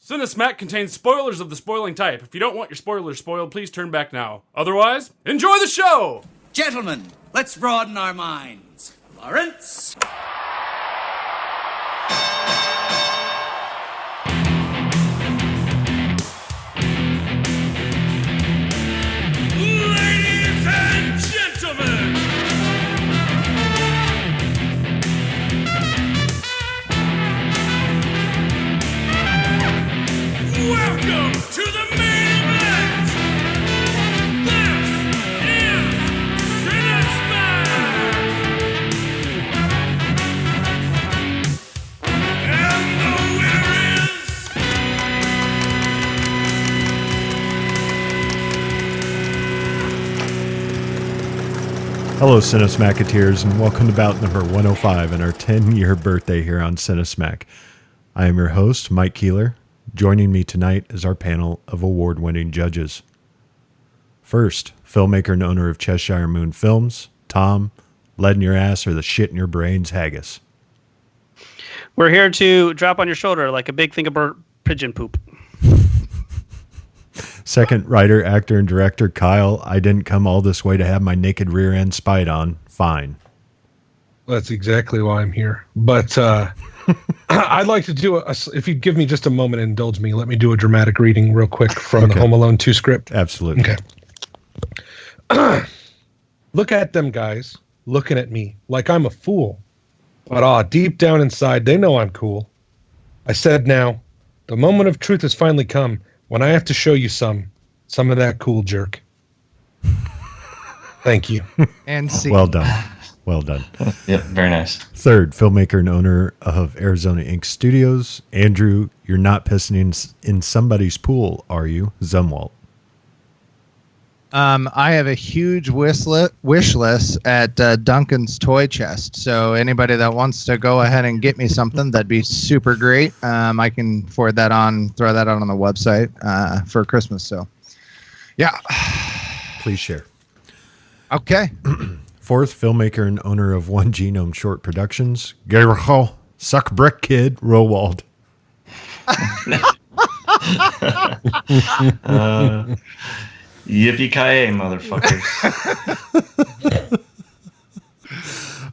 CineSmack contains spoilers of the spoiling type. If you don't want your spoilers spoiled, please turn back now. Otherwise, enjoy the show! Gentlemen, let's broaden our minds. Lawrence? Ladies and gentlemen! Welcome to the main event! This is CineSmack! And the winner is... Hello, CineSmacketeers, and welcome to bout number 105 and our 10-year birthday here on CineSmack. I am your host, Mike Keeler. Joining me tonight is our panel of award-winning judges. First, filmmaker and owner of Cheshire Moon Films, Tom, lead in your ass or the shit in your brains, Haggis. We're here to drop on your shoulder like a big thing of pigeon poop. Second, writer, actor, and director, Kyle, I didn't come all this way to have my naked rear end spied on. Fine. That's exactly why I'm here. But I'd like to do if you'd give me just a moment and indulge me, let me do a dramatic reading real quick from the Home Alone 2 script. Absolutely. Okay. Look at them guys looking at me like I'm a fool. But deep down inside, they know I'm cool. I said now, the moment of truth has finally come when I have to show you some of that cool jerk. Thank you. And see. Well done. Well done. Yep, very nice. Third, filmmaker and owner of Arizona Ink Studios, Andrew, you're not pissing in somebody's pool, are you? Zumwalt. I have a huge wish list at Duncan's Toy Chest. So anybody that wants to go ahead and get me something, that'd be super great. I can forward that on, throw that out on the website for Christmas. So, yeah. Please share. Okay. Fourth, filmmaker and owner of One Genome Short Productions, Gabe, Suck Brick Kid, Rowald. Yippee-ki-yay, motherfuckers.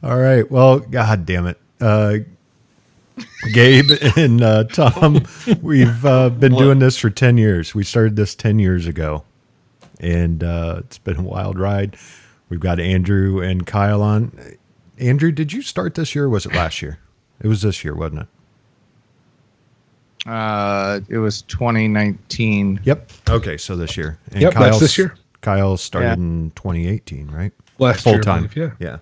All right. Well, God damn it. Gabe and Tom, we've been doing this for 10 years. We started this 10 years ago, and it's been a wild ride. We've got Andrew and Kyle on. Andrew, did you start this year or was it last year? It was this year, wasn't it? It was 2019. Yep. Okay, so this year. And Yep, that's this year. Kyle started in 2018, right? Last Full year, I time. believe, Yeah.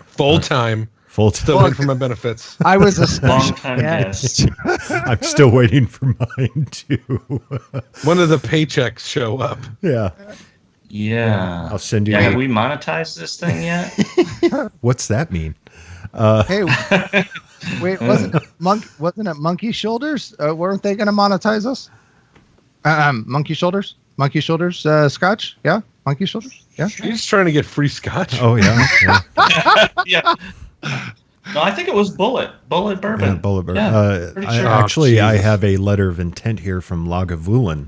Full time. Full time. Still waiting for my benefits. I was a Long time guest. I'm still waiting for mine too. When do the paychecks show up? Yeah. Yeah. I'll send you. Have we monetized this thing yet? What's that mean? Hey, wait, wasn't it Monkey Shoulders? Weren't they going to monetize us? Monkey Shoulders, Scotch, yeah, Monkey Shoulders, yeah. You're just trying to get free scotch. Oh yeah. Yeah. No, I think it was Bullet Bourbon. Yeah, Bullet Bourbon. Yeah, pretty sure. I have a letter of intent here from Lagavulin,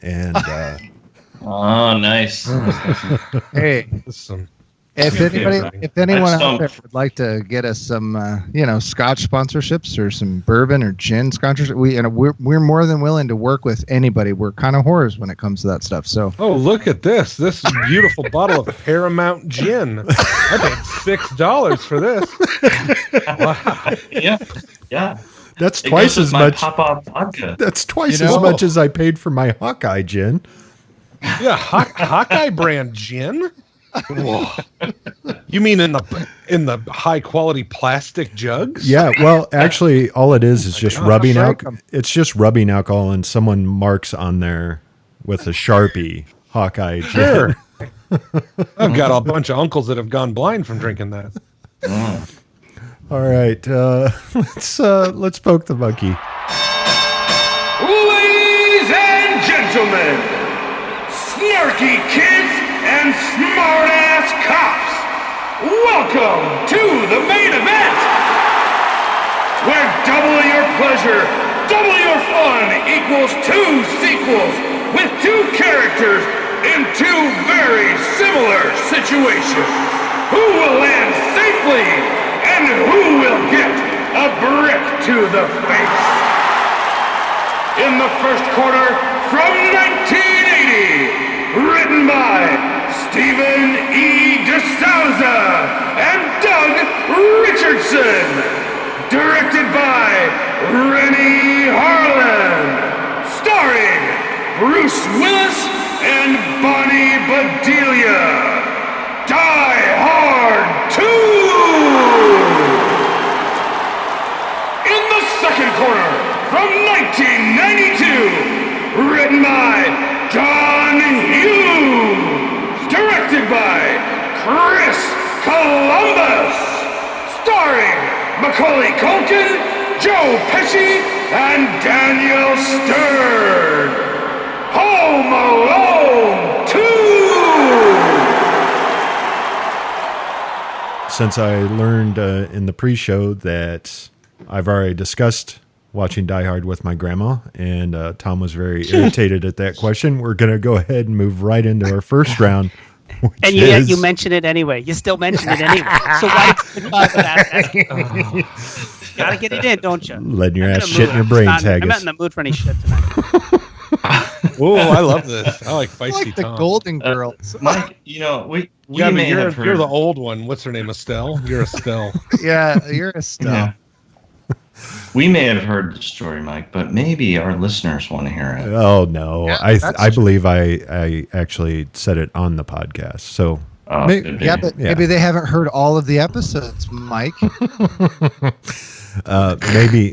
and Oh, nice. Hey, if anyone out there would like to get us some, Scotch sponsorships or some bourbon or gin sponsorships, we're more than willing to work with anybody. We're kind of whores when it comes to that stuff. So, oh, look at this! This beautiful bottle of Paramount Gin. I paid $6 for this. Wow. Yeah. that's twice as much. Pop-up vodka. That's twice as much as I paid for my Hawkeye gin. Yeah, Hawkeye brand gin. Whoa. You mean in the high quality plastic jugs? Yeah, well, actually, all it is just rubbing Shark out. 'em. It's just rubbing alcohol, and someone marks on there with a Sharpie Hawkeye gin. Sure. I've got a bunch of uncles that have gone blind from drinking that. All right, let's poke the monkey. Ladies and gentlemen, snarky kids and smart-ass cops, welcome to the main event, where double your pleasure, double your fun equals 2 sequels with 2 characters in 2 very similar situations. Who will land safely and who will get a brick to the face? In the first quarter from 1980, written by Stephen E. DeSouza and Doug Richardson, directed by Rennie Harlan, starring Bruce Willis and Bonnie Bedelia. Die Hard 2! In the second quarter from 1992, written by John Hughes, directed by Chris Columbus, starring Macaulay Culkin, Joe Pesci, and Daniel Stern. Home Alone 2! Since I learned in the pre-show that I've already discussed watching Die Hard with my grandma, and Tom was very irritated at that question, we're going to go ahead and move right into our first round. And yet you mention it anyway. You still mention it anyway. So why did you bother that? Gotta get it in, don't you? Letting your ass shit in your brains, Haggis. I'm not in the mood for any shit tonight. Oh, I love this. I like feisty like the Tom. Golden Girls. Mike, you know, we Yeah, but may have heard. you're the old one. What's her name? Estelle? You're Estelle. Yeah, you're a star. Yeah. We may have heard the story, Mike, but maybe our listeners want to hear it. Oh, no. Yeah, I believe I actually said it on the podcast. So Oh, Maybe, good yeah, day. but maybe they haven't heard all of the episodes, Mike.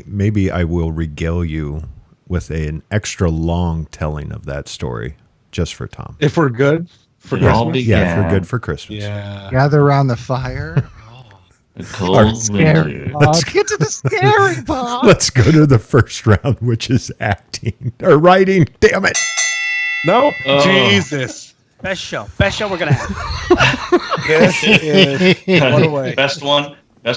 maybe I will regale you with an extra long telling of that story just for Tom. If we're good for It all Christmas. Yeah, if began we're good for Christmas. Yeah. Gather around the fire. a cold Scary. winter. Let's get to the scary part. Let's go to the first round, which is acting or writing. Damn it. Nope. Oh. Jesus. Best show we're gonna have. This is what a way. Best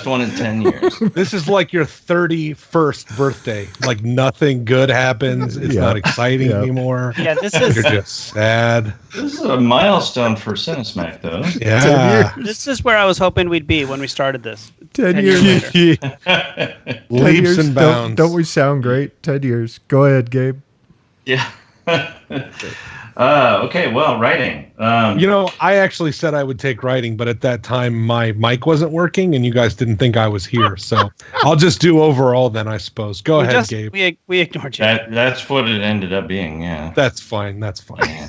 one in 10 years. This is like your 31st birthday. Like nothing good happens. It's Yeah. not exciting Yeah. anymore. Yeah, this You're is just sad. This is a milestone for CineSmack, though. Yeah. this is where I was hoping we'd be when we started this. 10 10 years. years later. 10 Leaps years. and bounds. Don't we sound great? 10 years. Go ahead, Gabe. Yeah. Okay, well, writing. You know, I actually said I would take writing, but at that time my mic wasn't working and you guys didn't think I was here. So I'll just do overall then, I suppose. Go ahead, Gabe. We ignored you. That's what it ended up being, yeah. That's fine. That's fine.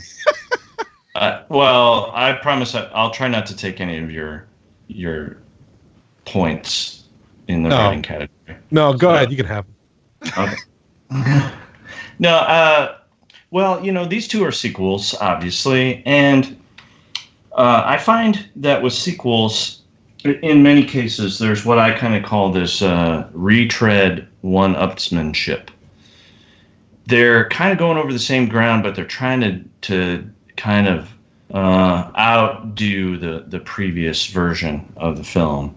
Well, I promise I'll try not to take any of your points in the No. writing category. No, go ahead. You can have them. Okay. No, well, you know, these two are sequels, obviously, and I find that with sequels, in many cases, there's what I kind of call this retread one-upsmanship. They're kind of going over the same ground, but they're trying to kind of outdo the previous version of the film.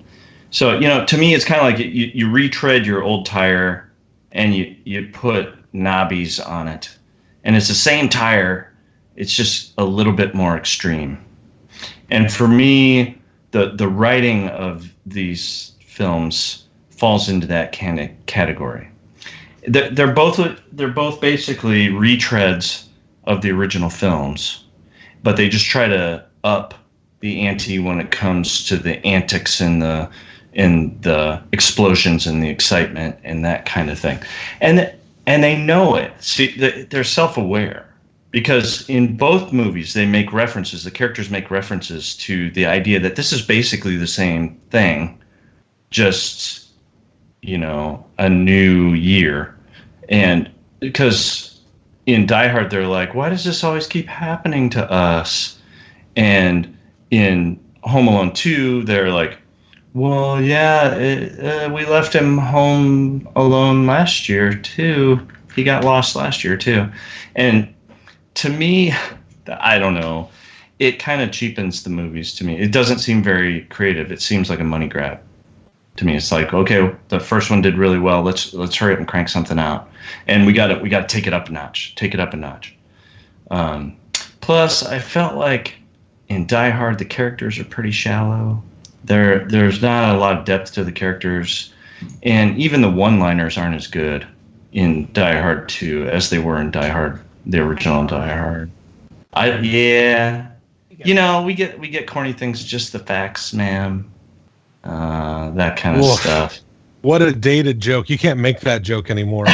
So, you know, to me, it's kind of like you retread your old tire and you put knobbies on it. And it's the same tire, it's just a little bit more extreme. And for me, the writing of these films falls into that kind of category. They're both basically retreads of the original films, but they just try to up the ante when it comes to the antics and the explosions and the excitement and that kind of thing. And they know it. See, they're self-aware because in both movies they make references. The characters make references to the idea that this is basically the same thing, just, you know, a new year. And because in Die Hard they're like, why does this always keep happening to us? And in Home Alone 2 they're like, well, yeah, we left him home alone last year, too. He got lost last year, too. And to me, I don't know, it kind of cheapens the movies to me. It doesn't seem very creative. It seems like a money grab. to me. It's like, okay, the first one did really well. Let's hurry up and crank something out, and we got to take it up a notch. Plus, I felt like in Die Hard the characters are pretty shallow. There's not a lot of depth to the characters, and even the one-liners aren't as good in Die Hard 2 as they were in Die Hard, the original Die Hard. We get corny things, just the facts, ma'am. That kind of stuff. What a dated joke. You can't make that joke anymore.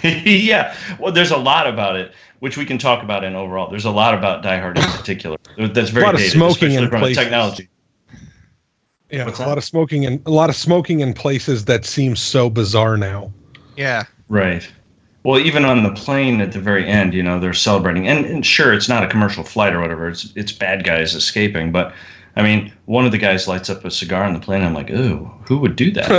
Yeah. Well, there's a lot about it, which we can talk about in overall. There's a lot about Die Hard in particular. That's very dated, smoking in from places. Technology. Yeah, a lot of smoking in places that seem so bizarre now. Yeah. Right. Well, even on the plane at the very end, they're celebrating. And sure, it's not a commercial flight or whatever. It's bad guys escaping. But, I mean, one of the guys lights up a cigar on the plane. I'm like, ooh, who would do that?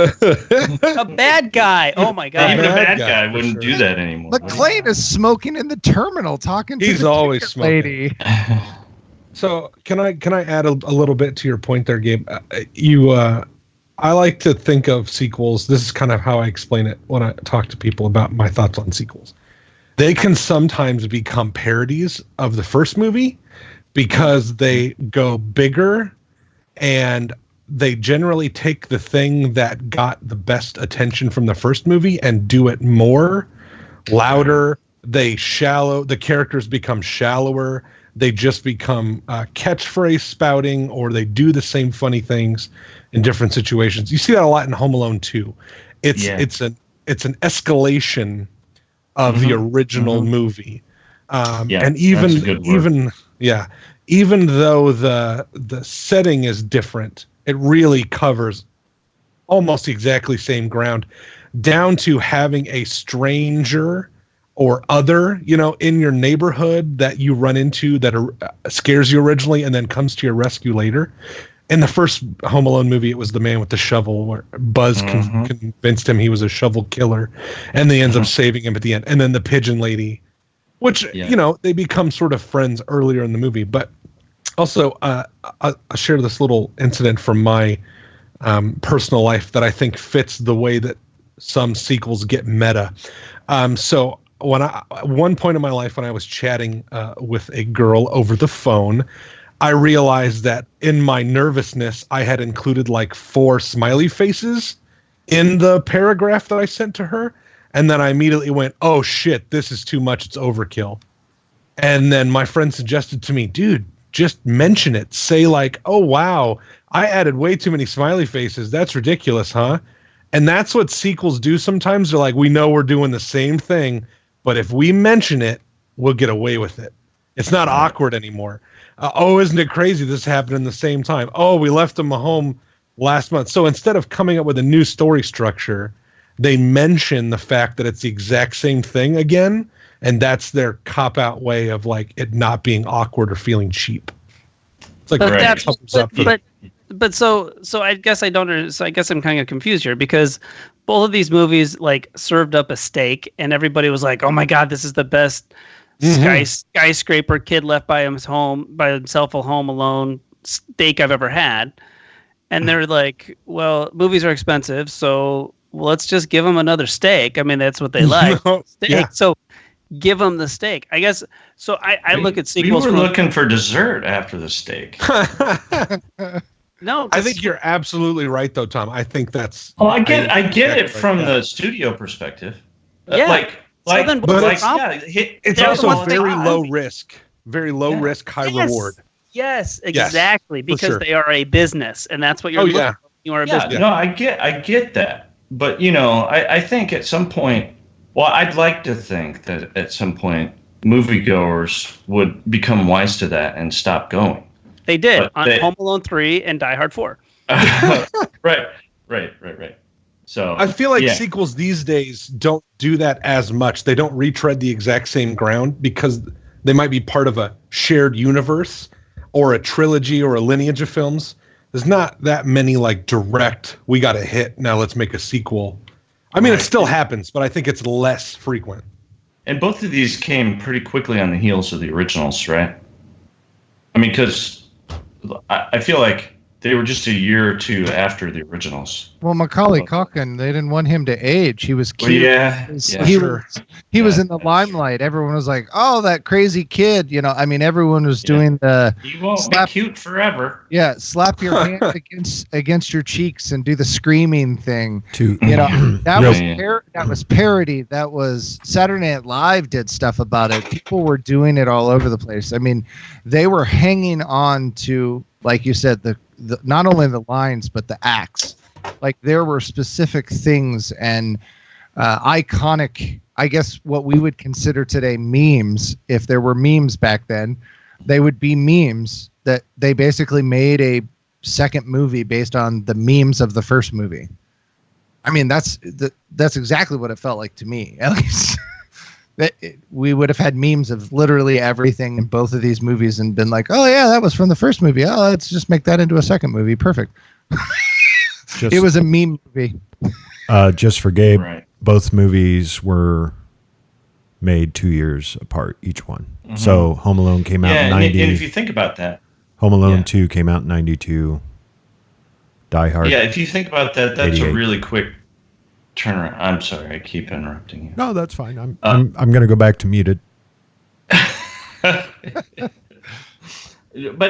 A bad guy. Oh, my God. Even a bad guy wouldn't do that anymore. McClane is smoking in the terminal, talking to He's the always ticket smoking. lady. So can I add a little bit to your point there, Gabe? I like to think of sequels. This is kind of how I explain it when I talk to people about my thoughts on sequels. They can sometimes become parodies of the first movie because they go bigger and they generally take the thing that got the best attention from the first movie and do it more, louder. The characters become shallower. They just become catchphrase spouting, or they do the same funny things in different situations. You see that a lot in Home Alone 2. It's an escalation of the original movie. And even though the setting is different, it really covers almost exactly same ground, down to having a stranger or other, in your neighborhood that you run into that scares you originally and then comes to your rescue later. In the first Home Alone movie, it was the man with the shovel, where Buzz convinced him he was a shovel killer, and they ends up saving him at the end. And then the pigeon lady, which, they become sort of friends earlier in the movie. But also, I'll share this little incident from my personal life that I think fits the way that some sequels get meta. So at one point in my life when I was chatting with a girl over the phone, I realized that in my nervousness, I had included like 4 smiley faces in the paragraph that I sent to her. And then I immediately went, oh shit, this is too much. It's overkill. And then my friend suggested to me, dude, just mention it. Say like, oh wow, I added way too many smiley faces. That's ridiculous, huh? And that's what sequels do sometimes. They're like, we know we're doing the same thing, but if we mention it, we'll get away with it. It's not awkward anymore. Oh, isn't it crazy this happened in the same time? Oh, we left them home last month. So instead of coming up with a new story structure, they mention the fact that it's the exact same thing again, and that's their cop-out way of like it not being awkward or feeling cheap. It's like so I guess I don't. So I guess I'm kind of confused here because both of these movies like served up a steak, and everybody was like, "Oh my god, this is the best skyscraper kid left by himself at home alone steak I've ever had." And they're like, "Well, movies are expensive, so let's just give them another steak." I mean, that's what they like. Steak. Yeah. So give them the steak, I guess. So I look at sequels. We were looking for dessert after the steak. No, I think you're absolutely right, though, Tom. I think that's. Oh, I get it from the studio perspective. Yeah. It's also very low risk, high reward. Yes, exactly, because they are a business, and that's what you're looking for. You are a business. No, I get that, but I think at some point, well, I'd like to think that at some point, moviegoers would become wise to that and stop going. They did on Home Alone 3 and Die Hard 4. Right. So I feel like sequels these days don't do that as much. They don't retread the exact same ground because they might be part of a shared universe or a trilogy or a lineage of films. There's not that many like direct, we got a hit, now let's make a sequel. I mean, it still happens, but I think it's less frequent. And both of these came pretty quickly on the heels of the originals, right? I mean, because I feel like They were just a year or two after the originals. Well, Macaulay Culkin, they didn't want him to age. He was cute. Well, He was in the limelight. Everyone was like, "Oh, that crazy kid!" You know, I mean, everyone was doing the He won't be cute forever. Yeah, slap your hand against your cheeks and do the screaming thing. To You know, that was parody. That was Saturday Night Live did stuff about it. People were doing it all over the place. I mean, they were hanging on to, like you said, the not only the lines but the acts. Like there were specific things and iconic, I guess what we would consider today memes. If there were memes back then, they would be memes that they basically made a second movie based on the memes of the first movie. I mean, that's exactly what it felt like to me. At least we would have had memes of literally everything in both of these movies and been like, oh yeah, that was from the first movie. Oh, let's just make that into a second movie. Perfect. It was a meme movie. Just for Gabe, Right. both movies were made 2 years apart, each one. Mm-hmm. So Home Alone came out in 90. And if you think about that, Home Alone 2 came out in 92. Die Hard. yeah, if you think about that, that's 88. a really quick turnaround. I'm sorry, I keep interrupting you. No, that's fine. I'm going to go back to muted. But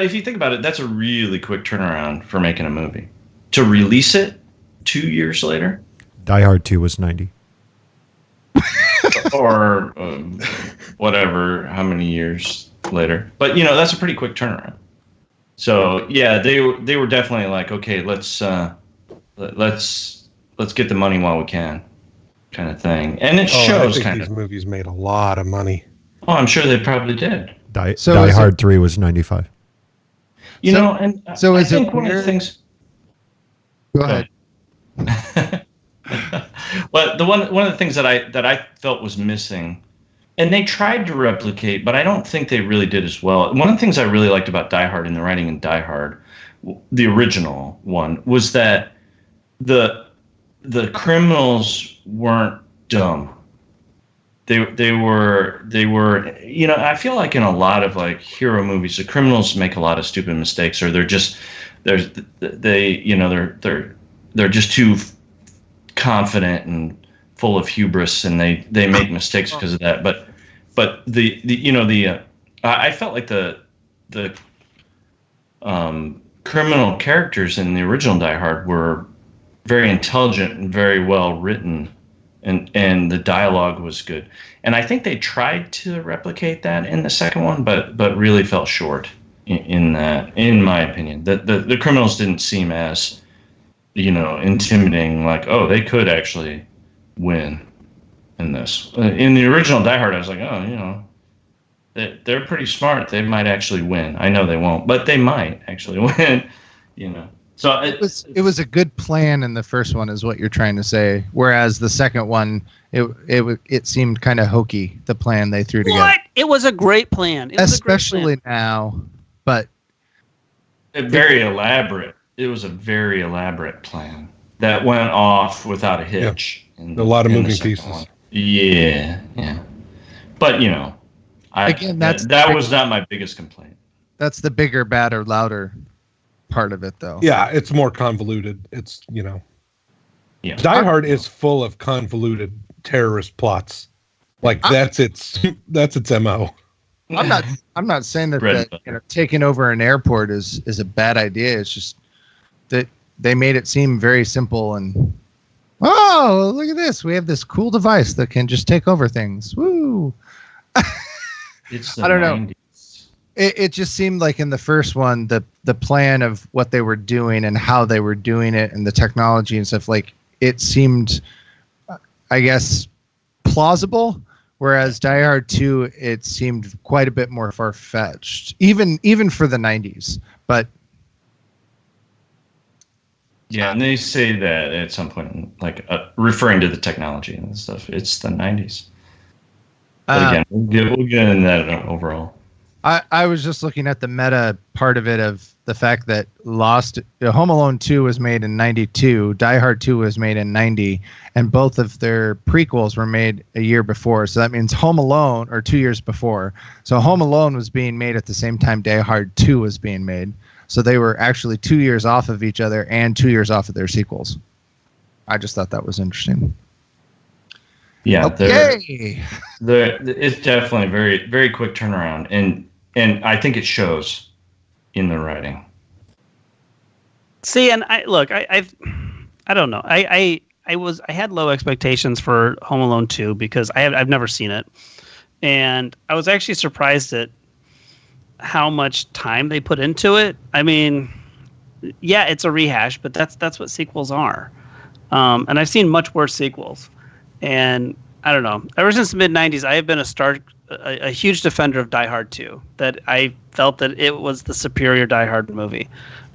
if you think about it, that's a really quick turnaround for making a movie. To release it 2 years later, Die Hard 2 was 90. or whatever, how many years later. But that's a pretty quick turnaround. So yeah, they were definitely like, okay, let's get the money while we can, kind of thing. And it shows I think kind these of. movies made a lot of money. Oh, I'm sure they probably did. Die Hard 3 was 95. And so I is it think one of the weird- things. Go ahead. But one of the things that I felt was missing, and they tried to replicate, but I don't think they really did as well. One of the things I really liked about Die Hard and the writing in Die Hard, the original one, was that the criminals weren't dumb. They were I feel like in a lot of like hero movies, the criminals make a lot of stupid mistakes, or they're just they're just too confident and full of hubris, and they make mistakes because of that. But I felt like the criminal characters in the original Die Hard were very intelligent and very well written, and the dialogue was good. And I think they tried to replicate that in the second one, but really fell short in that, in my opinion. The criminals didn't seem as intimidating, like, oh, they could actually win in this. In the original Die Hard, I was like, oh, they're pretty smart. They might actually win. I know they won't, but they might actually win, So It was a good plan in the first one, is what you're trying to say. Whereas the second one, it seemed kind of hokey, the plan they threw together. What? It was a great plan. Especially now, but very elaborate. It was a very elaborate plan that went off without a hitch. A lot of moving pieces. One. Yeah. But that was not my biggest complaint. That's the bigger, badder, louder part of it, though. Yeah, it's more convoluted. It's Yeah. Die Hard is full of convoluted terrorist plots. Like that's its MO. I'm not saying that taking over an airport is a bad idea. It's just that they made it seem very simple and, oh, look at this. We have this cool device that can just take over things. Woo. It's the I don't know. 90s. It just seemed like in the first one, the plan of what they were doing and how they were doing it and the technology and stuff, like it seemed, I guess, plausible. Whereas Die Hard 2, it seemed quite a bit more far-fetched, even for the 90s. But yeah, and they say that at some point, like referring to the technology and stuff, it's the 90s. But again, we'll get into that overall. I was just looking at the meta part of it, of the fact that Home Alone 2 was made in 92, Die Hard 2 was made in 90, and both of their prequels were made a year before. So that means Home Alone, or 2 years before. So Home Alone was being made at the same time Die Hard 2 was being made. So they were actually 2 years off of each other and 2 years off of their sequels. I just thought that was interesting. Yeah, okay. It's definitely a very, very quick turnaround, and I think it shows in the writing. See, and I don't know. I had low expectations for Home Alone 2 because I've never seen it, and I was actually surprised at how much time they put into it. I mean, yeah, it's a rehash, but that's what sequels are. And I've seen much worse sequels. And I don't know. Ever since the mid-'90s, I have been a huge defender of Die Hard 2. That I felt that it was the superior Die Hard movie.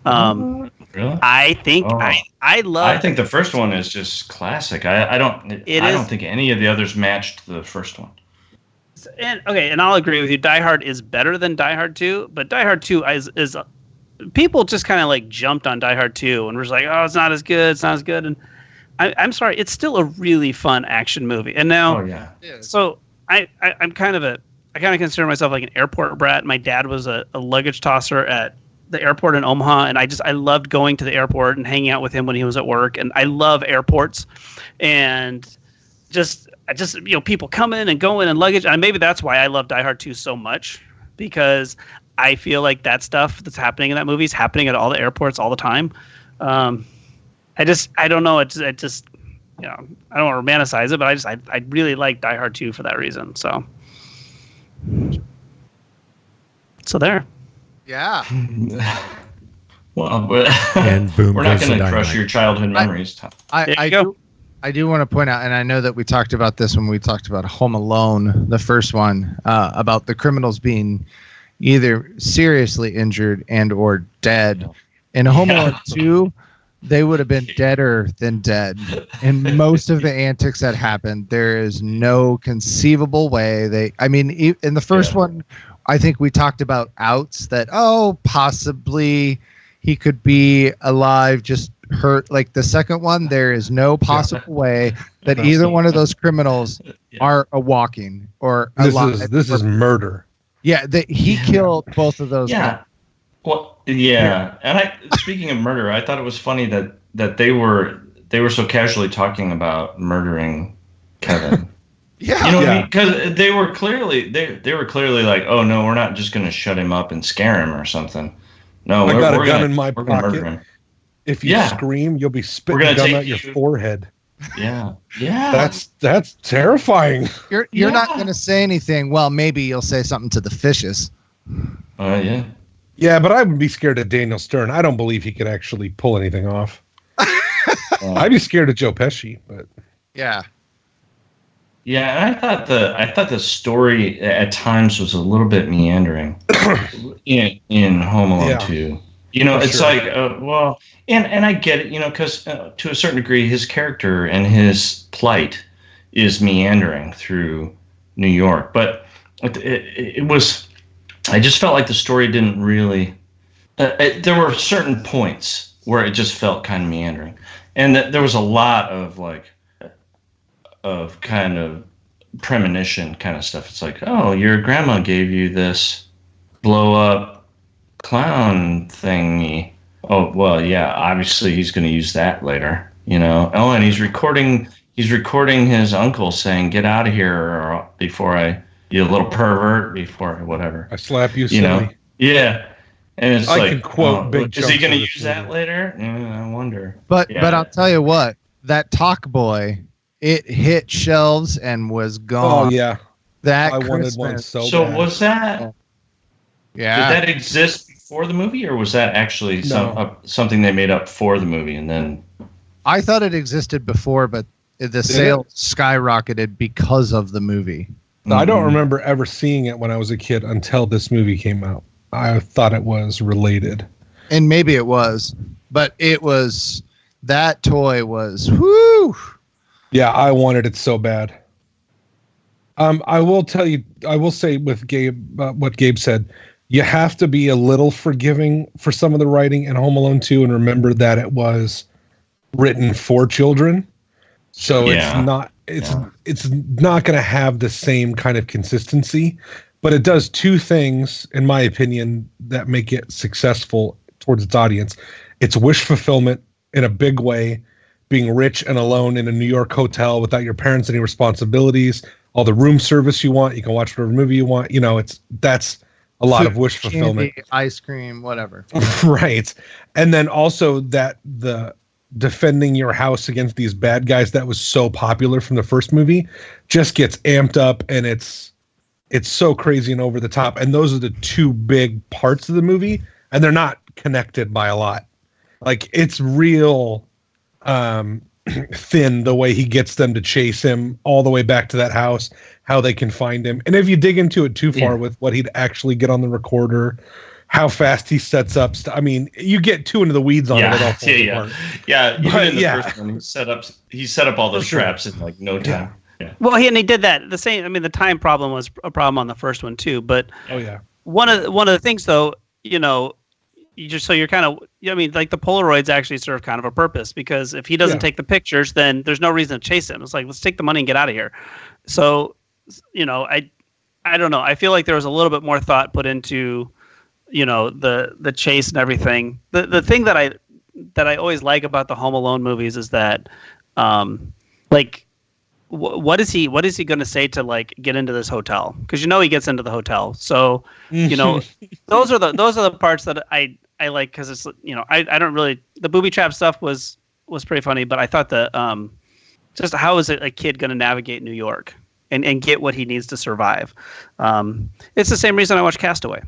Really? I think I think the first one is just classic. I don't think any of the others matched the first one. And I'll agree with you. Die Hard is better than Die Hard 2, but Die Hard 2 is people just kind of like jumped on Die Hard 2 and were just like, oh, it's not as good. It's not as good. And I'm sorry, it's still a really fun action movie. And now, so I kind of consider myself like an airport brat. My dad was a luggage tosser at the airport in Omaha, and I loved going to the airport and hanging out with him when he was at work. And I love airports, and just people coming and going and luggage. And maybe that's why I love Die Hard 2 so much, because I feel like that stuff that's happening in that movie is happening at all the airports all the time. I don't know. I don't want to romanticize it, but I really like Die Hard 2 for that reason. So there. Yeah. Well, but And boom, we're not goes going the to crush dynamite. your childhood memories. I do want to point out, and I know that we talked about this when we talked about Home Alone, the first one, about the criminals being either seriously injured and or dead. In Home Alone 2, they would have been deader than dead. In most of the antics that happened, there is no conceivable way in the first one, I think we talked about outs that, possibly he could be alive, just hurt. Like the second one, there is no possible way that either one of those criminals are walking or alive. This is murder. Yeah, he killed both of those guys. Well, yeah. And speaking of murder, I thought it was funny that they were so casually talking about murdering Kevin. Yeah, you know what I mean? Because they were clearly like, oh no, we're not just going to shut him up and scare him or something. No, I got a gun gonna, in my we're gonna murder pocket. him. If you scream, you'll be spitting gum out your forehead. Yeah. That's terrifying. You're not going to say anything. Well, maybe you'll say something to the fishes. Yeah. Yeah, but I would be scared of Daniel Stern. I don't believe he could actually pull anything off. I'd be scared of Joe Pesci, but yeah. Yeah, and I thought the story at times was a little bit meandering in Home Alone 2. You know, it's like, and I get it, you know, because to a certain degree, his character and his plight is meandering through New York. But it was, I just felt like the story didn't really, there were certain points where it just felt kind of meandering. And there was a lot of kind of premonition kind of stuff. It's like, oh, your grandma gave you this blow up clown thingy. Oh, well, yeah, obviously he's going to use that later, you know. Oh, and he's recording his uncle saying, get out of here or before you little pervert, before whatever. I slap you, you silly. know? Yeah. And it's I can quote big is he going to chunks of use that later? Yeah, I wonder. But I'll tell you what, that Talk Boy, it hit shelves and was gone. Oh yeah, that I Christmas. wanted one so bad. Was that? Yeah. Did that exist before the movie, or was that actually something they made up for the movie and then? I thought it existed before, but the sales skyrocketed because of the movie. No, I don't remember ever seeing it when I was a kid until this movie came out. I thought it was related, and maybe it was, but that toy was whoo. Yeah, I wanted it so bad. I will say with Gabe, what Gabe said, you have to be a little forgiving for some of the writing in Home Alone 2 and remember that it was written for children. So it's not going to have the same kind of consistency, but it does two things, in my opinion, that make it successful towards its audience. It's wish fulfillment in a big way, being rich and alone in a New York hotel without your parents' any responsibilities, all the room service you want. You can watch whatever movie you want. That's a lot of wish fulfillment. Candy, ice cream, whatever. Right. And then also that the defending your house against these bad guys that was so popular from the first movie just gets amped up, and it's so crazy and over the top. And those are the two big parts of the movie, and they're not connected by a lot. Like, it's real thin the way he gets them to chase him all the way back to that house, how they can find him. And if you dig into it too far with what he'd actually get on the recorder, how fast he sets up you get too into the weeds on it. It all falls apart. Even in the first one, he set up all those traps in like no time. Yeah. Well, he did that the same. I mean, the time problem was a problem on the first one too. But one of the things though, you're kind of, like the Polaroids actually serve kind of a purpose, because if he doesn't take the pictures, then there's no reason to chase him. It's like, let's take the money and get out of here. So, I don't know. I feel like there was a little bit more thought put into, the chase and everything. The thing that I always like about the Home Alone movies is that, what is he going to say to like get into this hotel? Because he gets into the hotel. So those are the parts that I like, because it's I don't really, the booby trap stuff was pretty funny, but I thought that just how is a kid going to navigate New York and get what he needs to survive? It's the same reason I watch Castaway.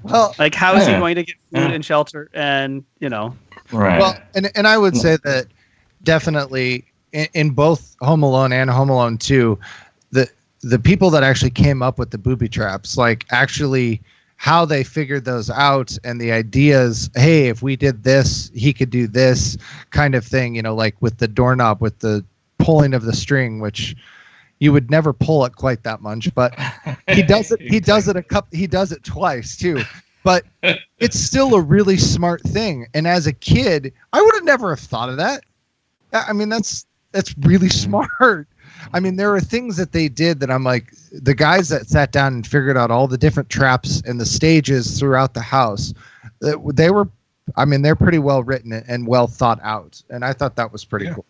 Well, like, how is he going to get food and shelter and right? Well, and I would say that definitely in both Home Alone and Home Alone 2, the people that actually came up with the booby traps, like actually how they figured those out, and the ideas, hey, if we did this, he could do this kind of thing, like with the doorknob, with the pulling of the string, which you would never pull it quite that much, but he does it. He does it twice too. But it's still a really smart thing. And as a kid, I would have never have thought of that. I mean, that's really smart. I mean, there are things that they did that I'm like, the guys that sat down and figured out all the different traps and the stages throughout the house, they're pretty well written and well thought out. And I thought that was pretty cool.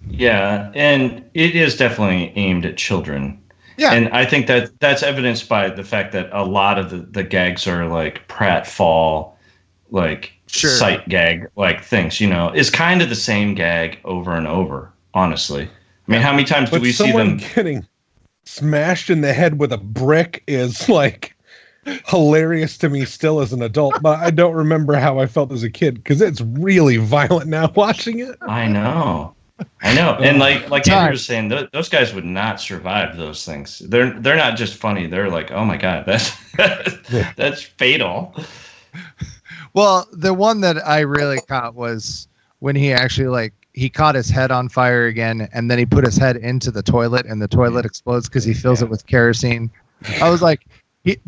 Yeah, and it is definitely aimed at children. Yeah. And I think that's evidenced by the fact that a lot of the gags are like pratfall, like sight gag, like things, is kind of the same gag over and over, honestly. I mean, how many times do we see them getting smashed in the head with a brick is like hilarious to me still as an adult, but I don't remember how I felt as a kid, because it's really violent now watching it. I know. And like Andrew was saying, those guys would not survive those things. They're not just funny. They're like, oh my God, that's fatal. Well, the one that I really caught was when he actually he caught his head on fire again, and then he put his head into the toilet, and the toilet explodes because he fills it with kerosene. I was like,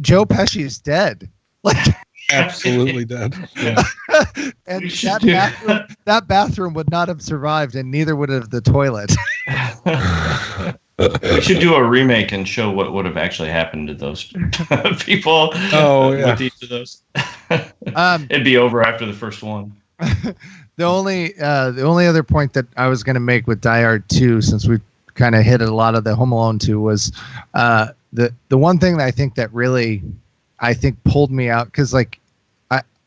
Joe Pesci's dead. Like, absolutely dead. Yeah. And that bathroom would not have survived, and neither would have the toilet. We should do a remake and show what would have actually happened to those people. Oh, yeah. With each of those. It'd be over after the first one. The only other point that I was going to make with Die Hard 2, since we kind of hit a lot of the Home Alone 2, was the one thing that I think pulled me out, because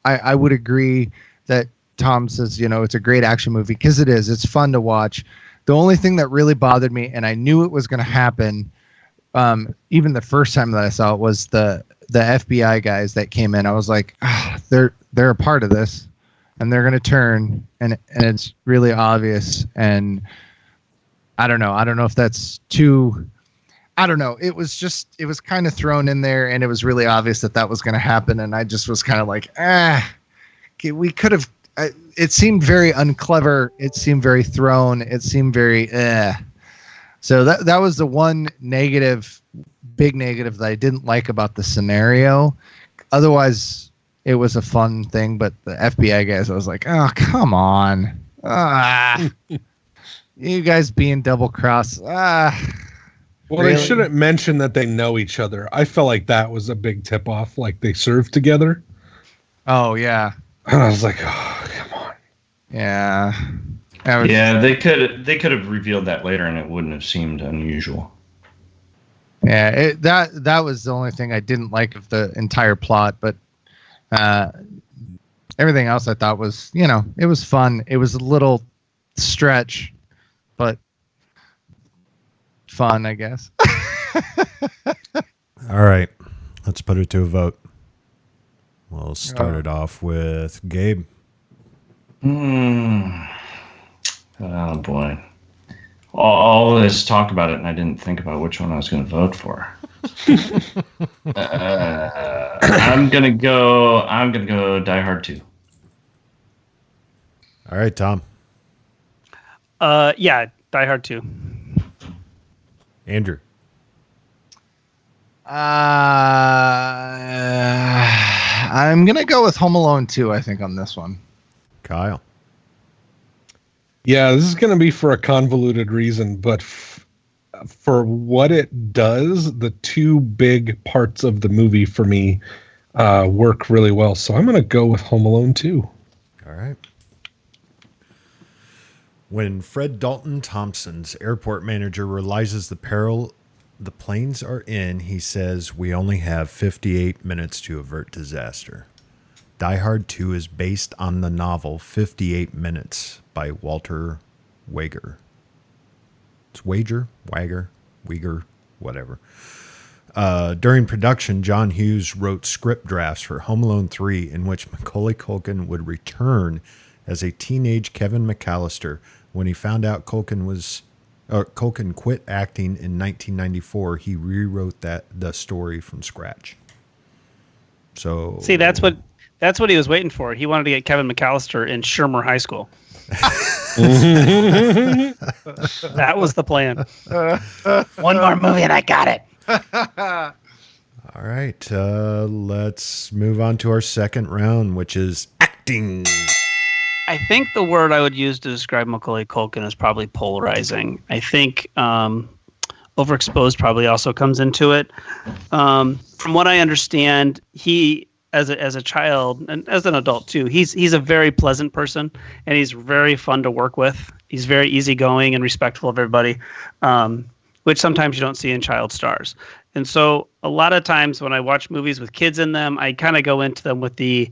I would agree that Tom says, it's a great action movie, because it is. It's fun to watch. The only thing that really bothered me, and I knew it was going to happen, even the first time that I saw it, was the FBI guys that came in. I was like, they're a part of this, and they're going to turn, and it's really obvious. And I don't know if that's too. I don't know. It was kind of thrown in there, and it was really obvious that was going to happen. And I just was kind of like, we could have. It seemed very unclever. It seemed very thrown. It seemed very. So that was the one big negative that I didn't like about the scenario. Otherwise, it was a fun thing. But the FBI guys, I was like, oh, come on. You guys being double cross. Well, Really? they shouldn't mention that they know each other. I felt like that was a big tip off. Like they served together. Oh yeah, And I was like, oh, come on. yeah. That was- Yeah, they could have revealed that later, and it wouldn't have seemed unusual. Yeah, that was the only thing I didn't like of the entire plot, but everything else I thought was, it was fun. It was a little stretch, but fun, I guess. All right, let's put it to a vote. We'll start it off with Gabe. Oh boy. All this talk about it, and I didn't think about which one I was going to vote for. I'm gonna go Die Hard 2. All right, Tom. Yeah, Die Hard 2. Andrew. I'm gonna go with Home Alone 2, I think, on this one. Kyle. Yeah, this is going to be for a convoluted reason, but for what it does, the two big parts of the movie for me work really well. So I'm going to go with Home Alone 2. All right. When Fred Dalton Thompson's airport manager realizes the peril the planes are in, he says, "We only have 58 minutes to avert disaster." Die Hard 2 is based on the novel 58 Minutes by Walter Wager. It's Wager, whatever. During production, John Hughes wrote script drafts for Home Alone 3 in which Macaulay Culkin would return as a teenage Kevin McCallister. When he found out Culkin quit acting in 1994, he rewrote the story from scratch. So See, that's what he was waiting for. He wanted to get Kevin McCallister in Shermer High School. That was the plan. One more movie and I got it. All right, let's move on to our second round, which is acting. I think the word I would use to describe Macaulay Culkin is probably polarizing. I think overexposed probably also comes into it. From what I understand, he as a child and as an adult too, he's a very pleasant person and he's very fun to work with. He's very easygoing and respectful of everybody, which sometimes you don't see in child stars. And so a lot of times when I watch movies with kids in them, I kind of go into them with the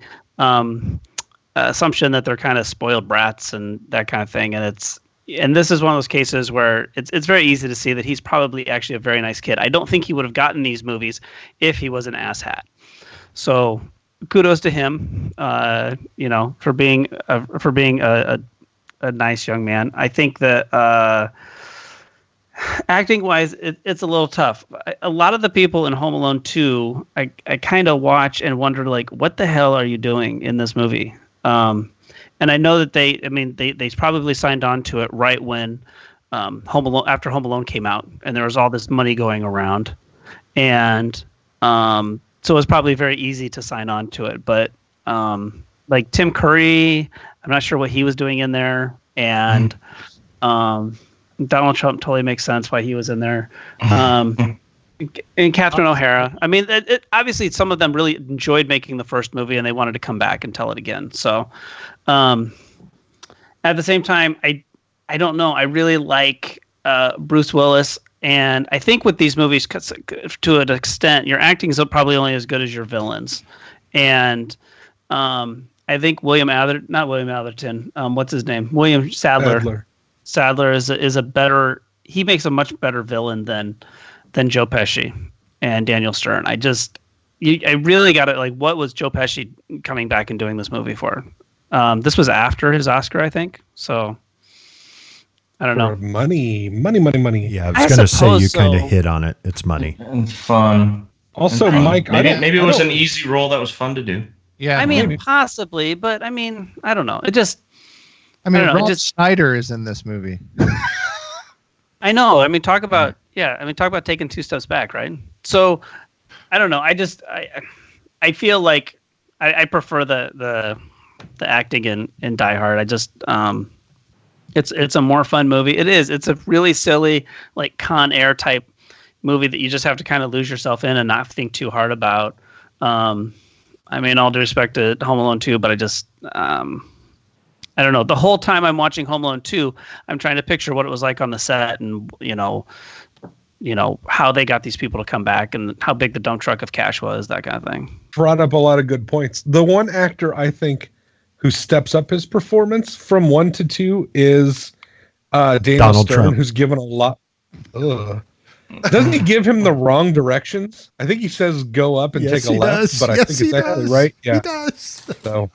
assumption that they're kind of spoiled brats and that kind of thing. And this is one of those cases where it's very easy to see that he's probably actually a very nice kid. I don't think he would have gotten these movies if he was an asshat. So kudos to him, for being a nice young man. I think that acting wise, it's a little tough. A lot of the people in Home Alone 2, I kind of watch and wonder, like, what the hell are you doing in this movie? And I know that they probably signed on to it right when after Home Alone came out, and there was all this money going around, and so it was probably very easy to sign on to it. But like Tim Curry, I'm not sure what he was doing in there, and Donald Trump totally makes sense why he was in there. And Catherine O'Hara. I mean, obviously some of them really enjoyed making the first movie and they wanted to come back and tell it again. So at the same time, I don't know. I really like Bruce Willis. And I think with these movies, to an extent, your acting is probably only as good as your villains. And I think William Atherton, what's his name? William Sadler. Sadler is a better. He makes a much better villain than Joe Pesci and Daniel Stern. I really got it. Like, what was Joe Pesci coming back and doing this movie for? This was after his Oscar, I think. So I don't know. Money. Yeah, I was going to say you kind of hit on it. It's money and fun. Also, and fun. Mike, maybe it was an easy role that was fun to do. Yeah, I mean, maybe. possibly, but I mean, I don't know. It just. Rob Schneider is in this movie. I know. I mean, talk about taking two steps back, right? So, I don't know. I feel like I prefer the acting in Die Hard. I just it's a more fun movie. It is. It's a really silly, like, Con Air type movie that you just have to kind of lose yourself in and not think too hard about. I mean, all due respect to Home Alone 2, but I just, I don't know. The whole time I'm watching Home Alone 2, I'm trying to picture what it was like on the set and, you know, how they got these people to come back and how big the dump truck of cash was, that kind of thing. Brought up a lot of good points. The one actor I think who steps up his performance from 1 to 2 is Daniel Donald Stern, Trump. who's given a lot. Ugh. Doesn't he give him the wrong directions? I think he says go up and take a left, does. but I think it's actually right. Yeah, He does. So,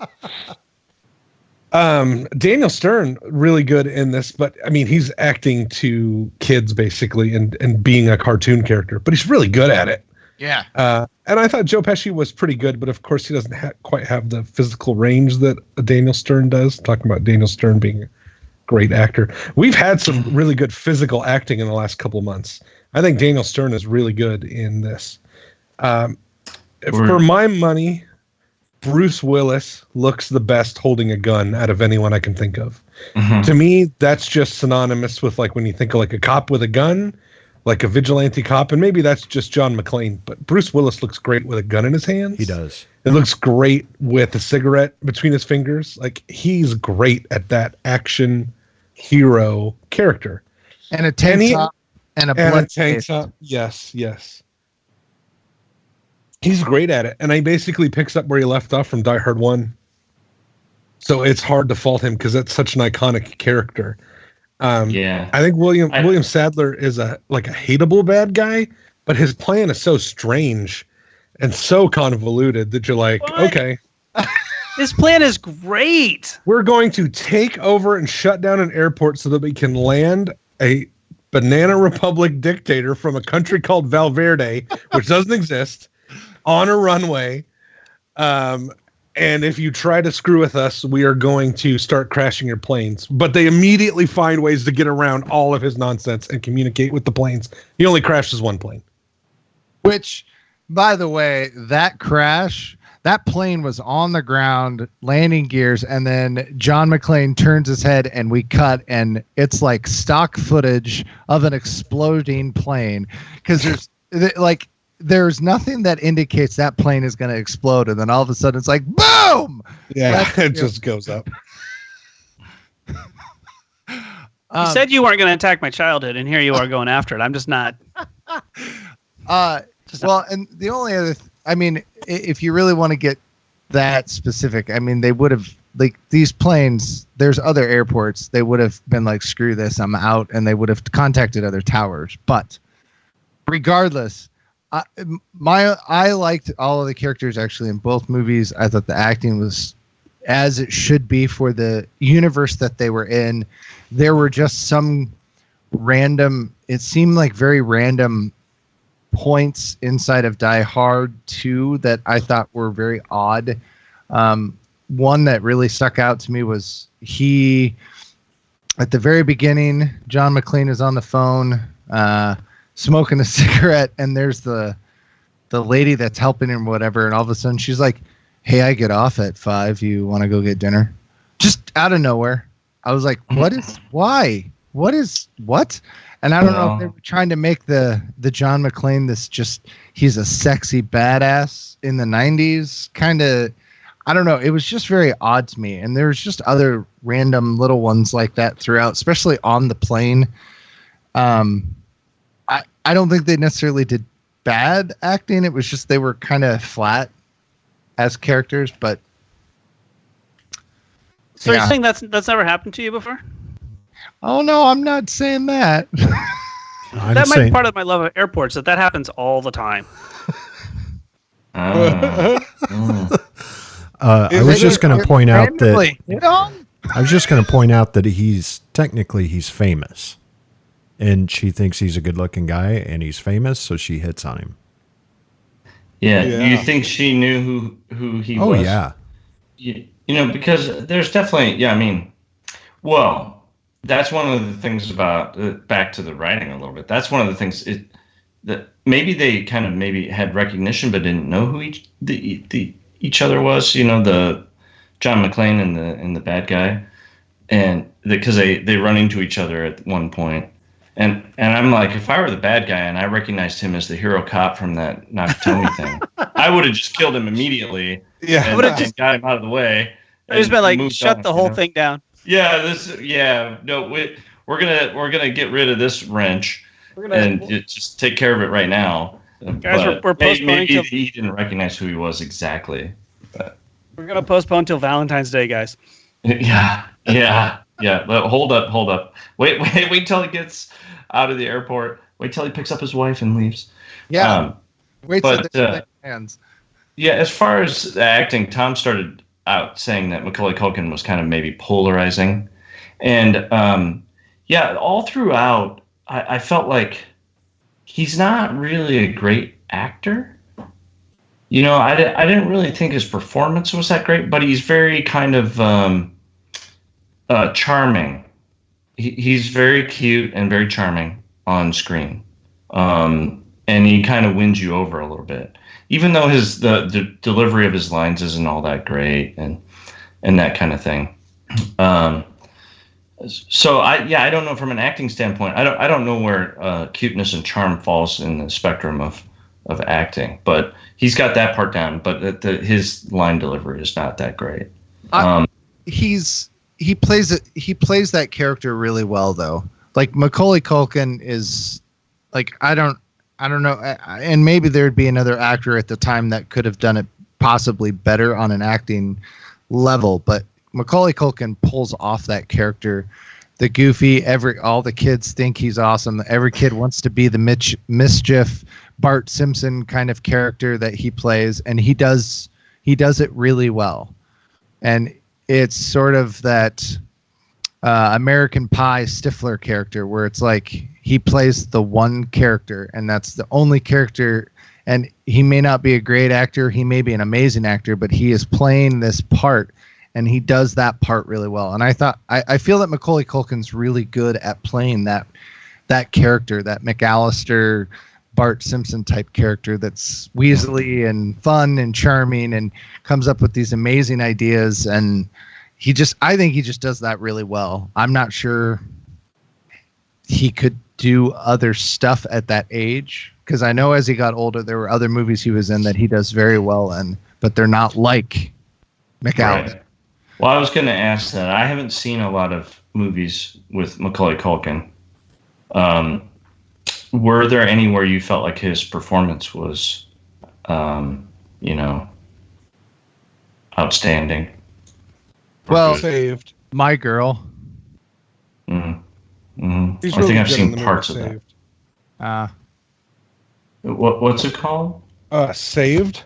Daniel Stern, really good in this, but I mean, he's acting to kids basically and being a cartoon character, but he's really good at it. Yeah. And I thought Joe Pesci was pretty good, but of course he doesn't quite have the physical range that Daniel Stern does. Talking about Daniel Stern being a great actor. We've had some really good physical acting in the last couple of months. I think Daniel Stern is really good in this. For my money, Bruce Willis looks the best holding a gun out of anyone I can think of. Mm-hmm. To me, that's just synonymous with like when you think of like a cop with a gun, like a vigilante cop, and maybe that's just John McClane. But Bruce Willis looks great with a gun in his hands. He does. It looks great with a cigarette between his fingers. Like he's great at that action hero character. And a tank top and a blood tank top. Yes. He's great at it, and he basically picks up where he left off from Die Hard 1. So it's hard to fault him because that's such an iconic character. I think William Sadler is a hateable bad guy, but his plan is so strange and so convoluted that you're like, okay. His plan is great. We're going to take over and shut down an airport so that we can land a Banana Republic dictator from a country called Valverde, which doesn't exist, on a runway. And if you try to screw with us, we are going to start crashing your planes. But they immediately find ways to get around all of his nonsense and communicate with the planes. He only crashes one plane. Which, by the way, that crash, that plane was on the ground, landing gears, and then John McClane turns his head and we cut, and it's like stock footage of an exploding plane. Because there's nothing that indicates that plane is going to explode, and then all of a sudden it's like boom. Yeah, it just goes up. You said you weren't going to attack my childhood, and here you are going after it. I'm just not. And the only other, if you really want to get that specific, they would have, like, these planes, there's other airports, they would have been like, screw this, I'm out, and they would have contacted other towers. But regardless, I liked all of the characters actually in both movies. I thought the acting was as it should be for the universe that they were in. There were just some it seemed like very random points inside of Die Hard 2 that I thought were very odd. One that really stuck out to me was at the very beginning, John McClane is on the phone, smoking a cigarette, and there's the lady that's helping him, whatever, and all of a sudden she's like, "Hey, I get off at 5. You want to go get dinner?" Just out of nowhere. I was like, what? And I don't know if they were trying to make the John McClane he's a sexy badass in the 90s, kind of. I don't know. It was just very odd to me. And there's just other random little ones like that throughout, especially on the plane. I don't think they necessarily did bad acting. It was just they were kind of flat as characters. But so you're saying that's never happened to you before? Oh no, I'm not saying that. That might be part of my love of airports. That happens all the time. I was just going to point out that I was just going to point out that he's famous, and she thinks he's a good-looking guy, and he's famous, so she hits on him. Yeah. You think she knew who he was? Oh yeah. Because there's definitely that's one of the things about back to the writing a little bit. That's one of the things that maybe they kind of had recognition but didn't know who each other was. The John McClane and the bad guy, and because they run into each other at one point, And I'm like, if I were the bad guy and I recognized him as the hero cop from that Nakatomi thing, I would have just killed him immediately. Yeah. and, and got him out of the way. It's just been like, moved shut on, the whole thing down. Yeah, no, we're gonna get rid of this wrench and just take care of it right now. Guys, we're postponing maybe till he didn't recognize who he was exactly. But. We're gonna postpone till Valentine's Day, guys. Yeah. Hold up. Wait till he gets out of the airport. Wait till he picks up his wife and leaves. Yeah. Wait till but, they hands. Yeah, as far as acting, Tom started out saying that Macaulay Culkin was kind of maybe polarizing. And all throughout, I felt like he's not really a great actor. You know, I didn't really think his performance was that great, but he's very kind of charming. He's very cute and very charming on screen. And he kind of wins you over a little bit. Even though the delivery of his lines isn't all that great and that kind of thing. So I don't know from an acting standpoint. I don't know where cuteness and charm falls in the spectrum of acting, but he's got that part down. But his line delivery is not that great. He plays that character really well though. Like Macaulay Culkin is like I don't know, and maybe there'd be another actor at the time that could have done it possibly better on an acting level, but Macaulay Culkin pulls off that character. The goofy, all the kids think he's awesome. Every kid wants to be the mischief Bart Simpson kind of character that he plays, and he does it really well. And it's sort of that American Pie Stifler character where it's like he plays the one character, and that's the only character. And he may not be a great actor, he may be an amazing actor, but he is playing this part. And he does that part really well. And I feel that Macaulay Culkin's really good at playing that character, that McCallister, Bart Simpson type character that's weaselly and fun and charming and comes up with these amazing ideas. And I think he just does that really well. I'm not sure he could do other stuff at that age, because I know as he got older, there were other movies he was in that he does very well in, but they're not like McCallister. Right. Well, I was going to ask that. I haven't seen a lot of movies with Macaulay Culkin. Were there any where you felt like his performance was, outstanding? Well, Saved. My Girl. Mm-hmm. Mm-hmm. He's I really think I've good in seen the parts of movie that. Saved. What's it called? Saved.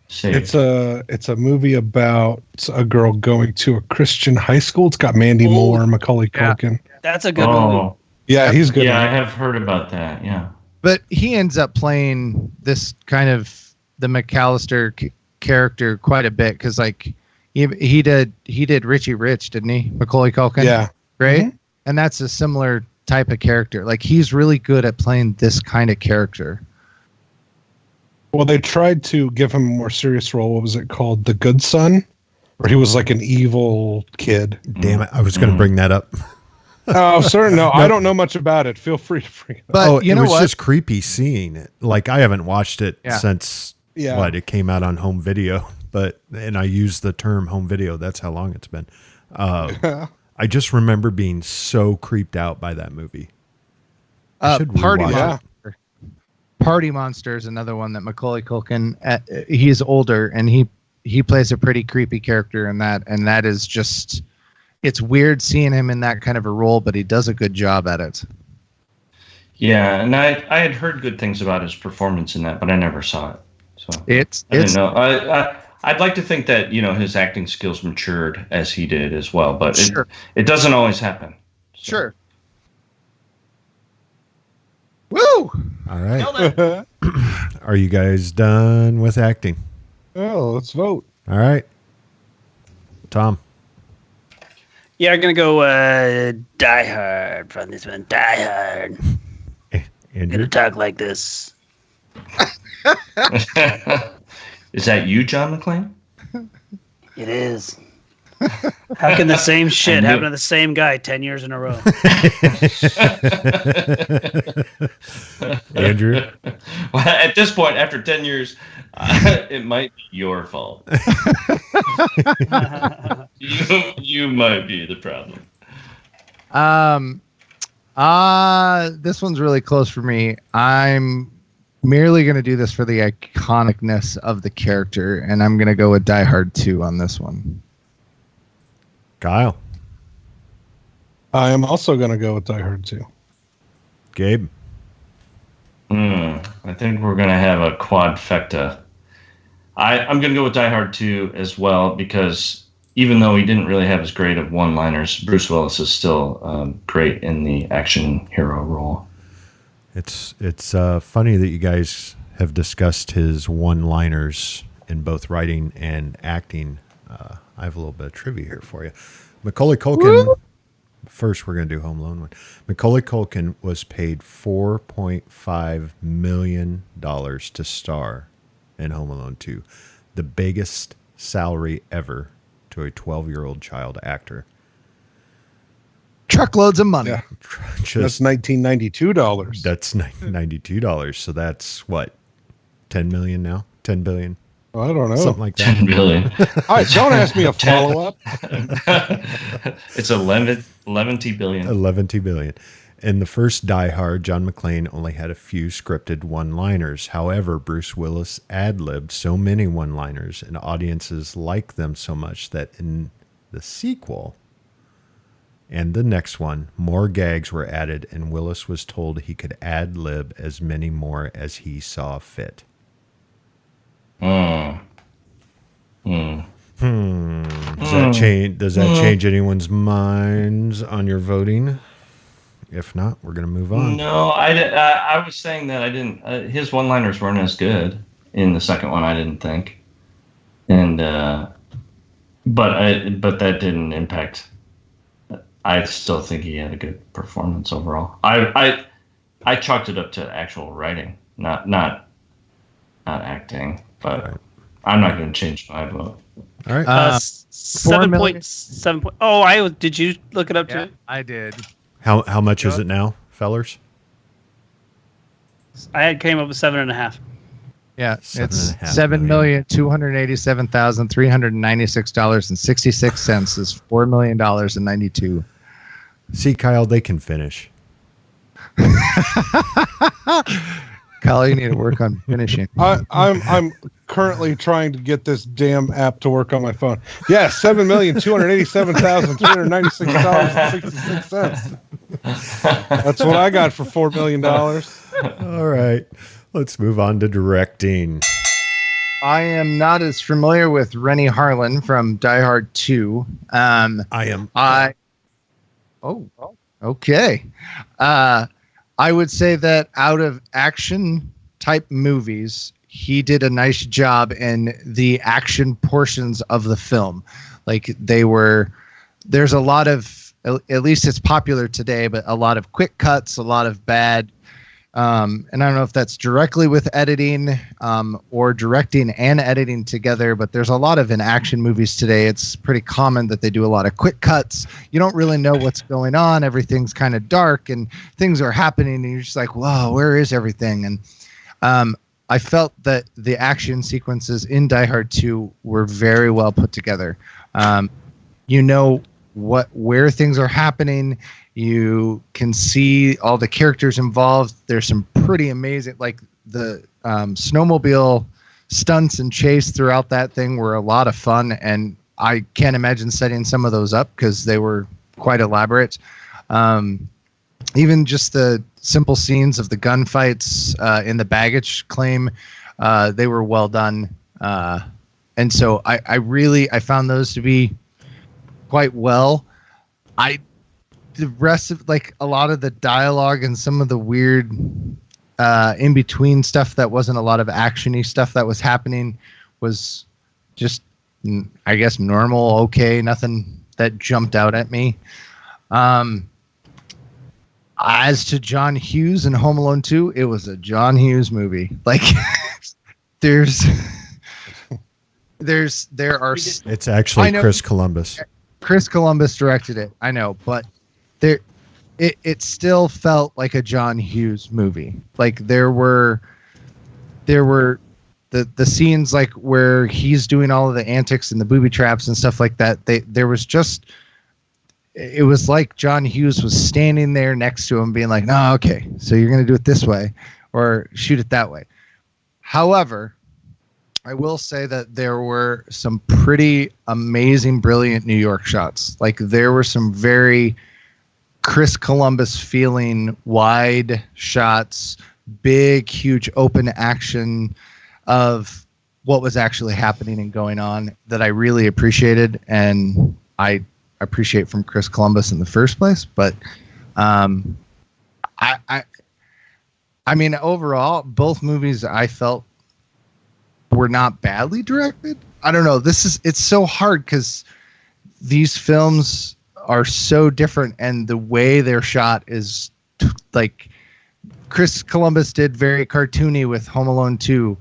Saved. It's a movie about a girl going to a Christian high school. It's got Mandy Moore, Macaulay Culkin. That's a good movie. Yeah, he's good. Yeah, I have heard about that. Yeah. But he ends up playing this kind of the McCallister character quite a bit, because like he did Richie Rich, didn't he? Macaulay Culkin. Yeah. Right. Mm-hmm. And that's a similar type of character. Like he's really good at playing this kind of character. Well, they tried to give him a more serious role. What was it called? The Good Son, where he was like an evil kid. Damn it! I was going to bring that up. Oh, sir, no, I don't know much about it. Feel free to bring it up. But you know it was what? just creepy seeing it. Like I haven't watched it since it came out on home video. And I use the term home video. That's how long it's been. I just remember being so creeped out by that movie. Party Monster is another one that Macaulay Culkin. He's older and he plays a pretty creepy character in that, and that is just. It's weird seeing him in that kind of a role, but he does a good job at it. Yeah, and I had heard good things about his performance in that, but I never saw it. So I didn't know. I'd like to think that his acting skills matured as he did as well, but it doesn't always happen. So. Sure. Woo! All right. Are you guys done with acting? Oh, let's vote. All right. Tom. Yeah, I'm going to go Die Hard from this one. Die Hard. I'm going to talk like this. Is that you, John McClane? It is. How can the same shit happen to the same guy 10 years in a row? Andrew? Well, at this point, after 10 years, it might be your fault. You might be the problem. This one's really close for me. I'm merely going to do this for the iconicness of the character, and I'm going to go with Die Hard 2 on this one. Kyle? I am also going to go with Die Hard 2. Gabe? I think we're going to have a quadfecta. I'm going to go with Die Hard 2 as well, because even though he didn't really have as great of one-liners, Bruce Willis is still great in the action hero role. It's funny that you guys have discussed his one-liners in both writing and acting. I have a little bit of trivia here for you. Macaulay Culkin. Woo! First, we're going to do Home Alone one. Macaulay Culkin was paid $4.5 million to star in Home Alone 2, the biggest salary ever to a 12-year-old child actor. Truckloads of money. Yeah. That's $1992. That's $92. So that's what? 10 million now? 10 billion? Oh, I don't know. Something like that. 10 billion. All right, don't ask me a follow-up. It's 11 billion. 11 billion. In the first Die Hard, John McClane only had a few scripted one-liners. However, Bruce Willis ad-libbed so many one-liners, and audiences liked them so much that in the sequel and the next one, more gags were added, and Willis was told he could ad-lib as many more as he saw fit. Does that change anyone's minds on your voting? If not, we're going to move on. No, I was saying that I didn't. His one-liners weren't as good in the second one. I didn't think, and but that didn't impact. I still think he had a good performance overall. I chalked it up to actual writing, not acting. But right. I'm not going to change my vote. All right. 7.7. Oh, did you look it up too? I did. How much is it now, fellers? I came up with 7.5. Yeah, it's $7,287,396.66 is $4 million and 92. See, Kyle, they can finish. Kyle, you need to work on finishing. I'm currently trying to get this damn app to work on my phone. Yeah, $7,287,396.66. That's what I got for $4 million. All right, let's move on to directing. I am not as familiar with Rennie Harlan from Die Hard 2. I am. Okay. I would say that out of action type movies, he did a nice job in the action portions of the film. Like there's a lot of, at least it's popular today, but a lot of quick cuts, a lot of bad. And I don't know if that's directly with editing or directing and editing together, but there's a lot of in action movies today. It's pretty common that they do a lot of quick cuts. You don't really know what's going on. Everything's kind of dark and things are happening and you're just like, whoa, where is everything? And I felt that the action sequences in Die Hard 2 were very well put together. You know where things are happening. You can see all the characters involved. There's some pretty amazing, like the snowmobile stunts and chase throughout that thing were a lot of fun. And I can't imagine setting some of those up because they were quite elaborate. Even just the simple scenes of the gunfights in the baggage claim, they were well done. And so I found those to be quite well. The rest of like a lot of the dialogue and some of the weird in between stuff that wasn't a lot of actiony stuff that was happening was just, I guess, normal. Okay. Nothing that jumped out at me. As to John Hughes and Home Alone 2, it was a John Hughes movie. Like there's there are. It's actually Chris Columbus. Chris Columbus directed it. I know, but it still felt like a John Hughes movie. Like there were the scenes like where he's doing all of the antics and the booby traps and stuff like that. It was like John Hughes was standing there next to him being like, no, okay, so you're going to do it this way or shoot it that way. However, I will say that there were some pretty amazing, brilliant New York shots. Like there were some very Chris Columbus feeling wide shots, big, huge open action of what was actually happening and going on that I really appreciated. And I appreciate from Chris Columbus in the first place. But I mean, overall, both movies I felt were not badly directed. I don't know. It's so hard because these films are so different and the way they're shot is like Chris Columbus did very cartoony with Home Alone 2.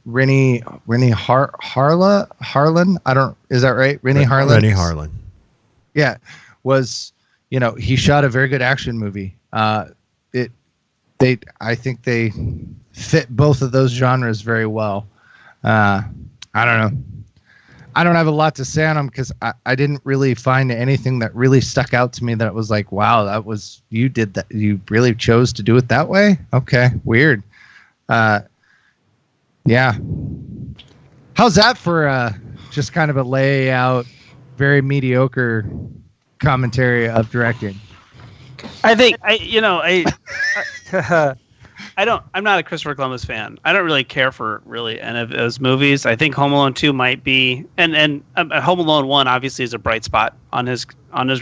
Rennie Harlan. Is that right? Rennie Harlan. Rennie Harlan. Yeah, he shot a very good action movie. I think they fit both of those genres very well. I don't know. I don't have a lot to say on them because I didn't really find anything that really stuck out to me that was like, wow, you did that. You really chose to do it that way. Okay. Weird. Yeah. How's that for just kind of a layout, very mediocre commentary of directing? I think I'm not a Christopher Columbus fan. I don't really care for really any of those movies. I think Home Alone 2 might be, and Home Alone 1 obviously is a bright spot on his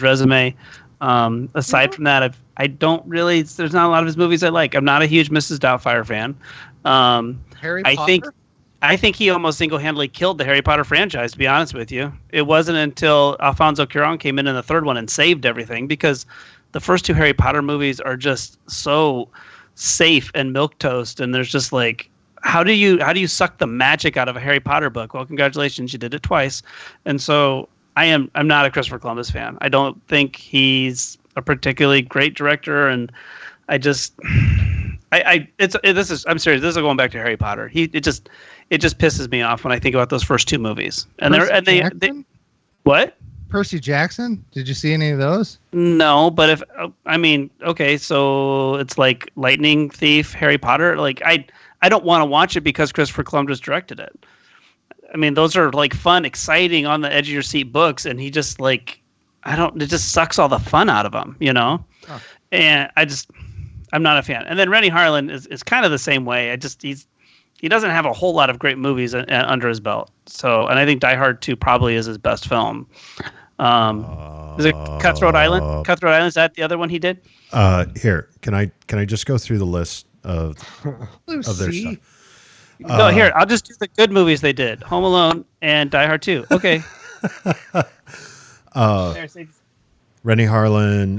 resume. Aside from that, there's not a lot of his movies I like. I'm not a huge Mrs. Doubtfire fan. Harry Potter? I think he almost single-handedly killed the Harry Potter franchise, to be honest with you. It wasn't until Alfonso Cuarón came in the third one and saved everything, because the first two Harry Potter movies are just so safe and milquetoast, and there's just like, how do you suck the magic out of a Harry Potter book? Well, congratulations, you did it twice. And so I'm not a Christopher Columbus fan. I don't think he's a particularly great director, and I'm serious. This is going back to Harry Potter. It just pisses me off when I think about those first two movies. And they what? Percy Jackson? Did you see any of those? No, but okay, so it's like Lightning Thief, Harry Potter. Like I don't want to watch it because Christopher Columbus directed it. I mean, those are like fun, exciting, on the edge of your seat books, and he just like, it just sucks all the fun out of them, you know? Oh. And I'm not a fan. And then Rennie Harlan is kind of the same way. He doesn't have a whole lot of great movies under his belt. So, and I think Die Hard 2 probably is his best film. Is it Cutthroat Island? Cutthroat Island, is that the other one he did? Here, can I just go through the list of their stuff? No, here, I'll just do the good movies they did. Home Alone and Die Hard 2. Okay. Rennie Harlan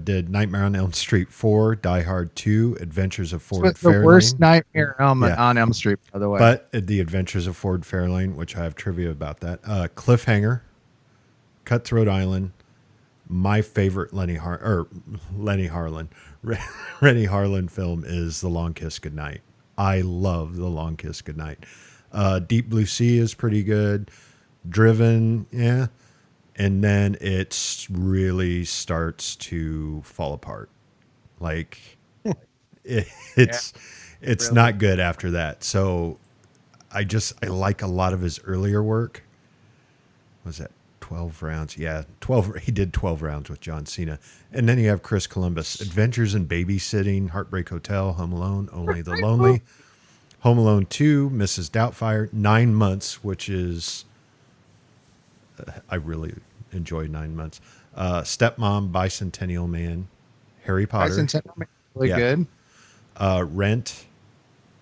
did Nightmare on Elm Street 4, Die Hard 2, Adventures of Ford Fairlane. The worst Nightmare on Elm Street, by the way. But The Adventures of Ford Fairlane, which I have trivia about that. Cliffhanger, Cutthroat Island, my favorite Rennie Harlan film is The Long Kiss Goodnight. I love The Long Kiss Goodnight. Deep Blue Sea is pretty good. Driven, yeah. And then it really starts to fall apart. Like it's really not good after that. So I like a lot of his earlier work. Was that 12 rounds? Yeah, 12. He did 12 rounds with John Cena. And then you have Chris Columbus, Adventures in Babysitting, Heartbreak Hotel, Home Alone, Only the Lonely, Home Alone 2, Mrs. Doubtfire, 9 Months, which is I really enjoyed 9 Months. Stepmom, Bicentennial Man, Harry Potter. Bicentennial Man, really good. Rent,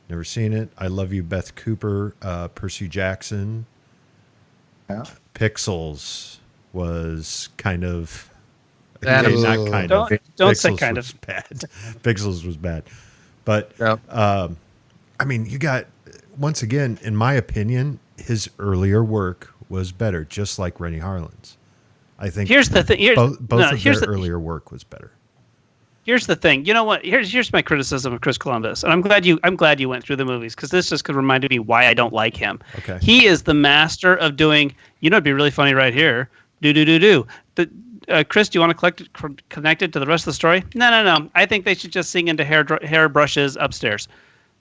never seen it. I Love You, Beth Cooper. Percy Jackson. Yeah. Pixels was kind of. Don't Pixels say kind of bad. Pixels was bad, but I mean, you got once again, in my opinion, his earlier work was better, just like Rennie Harlan's. I think here's the thing. Both of their earlier work was better. Here's the thing. You know what? Here's my criticism of Chris Columbus, and I'm glad you went through the movies because this just could remind me why I don't like him. Okay. He is the master of doing. You know, it'd be really funny right here. Do. Chris, do you want to connect it to the rest of the story? No. I think they should just sing into hair brushes upstairs.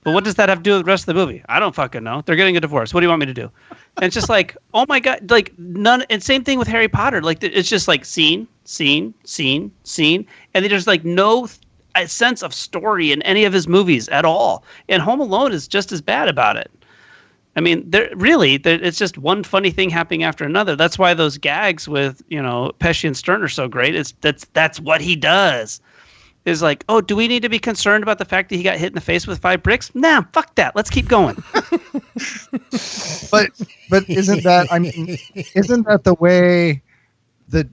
But what does that have to do with the rest of the movie? I don't fucking know. They're getting a divorce. What do you want me to do? And it's just like, oh my God, like none. And same thing with Harry Potter. Like it's just like scene, and there's like no sense of story in any of his movies at all. And Home Alone is just as bad about it. I mean, it's just one funny thing happening after another. That's why those gags with Pesci and Stern are so great. That's what he does. Is like, oh, do we need to be concerned about the fact that he got hit in the face with 5 bricks? Nah, fuck that. Let's keep going. But isn't that the way that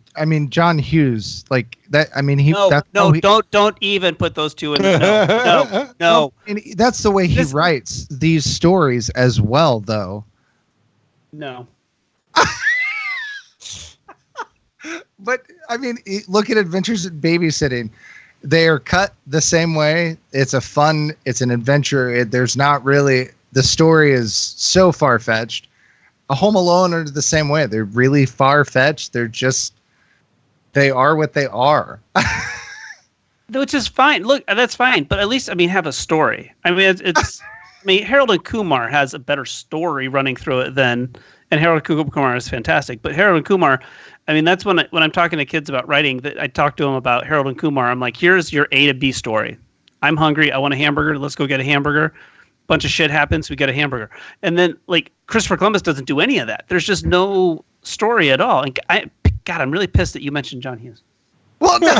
John Hughes like that? I mean, don't even put those two in. No. And that's the way he writes these stories as well, though. No. But I mean, look at Adventures in Babysitting. They are cut the same way. It's an adventure. There's not really, the story is so far-fetched. A Home Alone are the same way. They're really far-fetched. They are what they are. Which is fine. Look, that's fine. But at least, have a story. Harold and Kumar has a better story running through it and Harold and Kumar is fantastic. But Harold and Kumar, that's when I'm talking to kids about writing, that I talk to them about Harold and Kumar. I'm like, here's your A to B story. I'm hungry. I want a hamburger. Let's go get a hamburger. Bunch of shit happens. We get a hamburger. And then, like, Christopher Columbus doesn't do any of that. There's just no story at all. And I'm really pissed that you mentioned John Hughes. Well, no,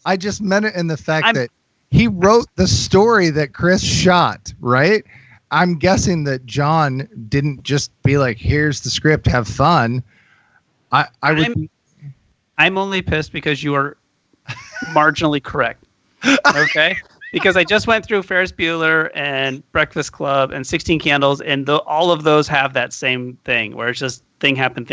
I just meant it in the fact that he wrote the story that Chris shot, right? I'm guessing that John didn't just be like, here's the script, have fun. I'm only pissed because you are marginally correct. Okay? Because I just went through Ferris Bueller and Breakfast Club and 16 Candles, and all of those have that same thing where it's just thing happened.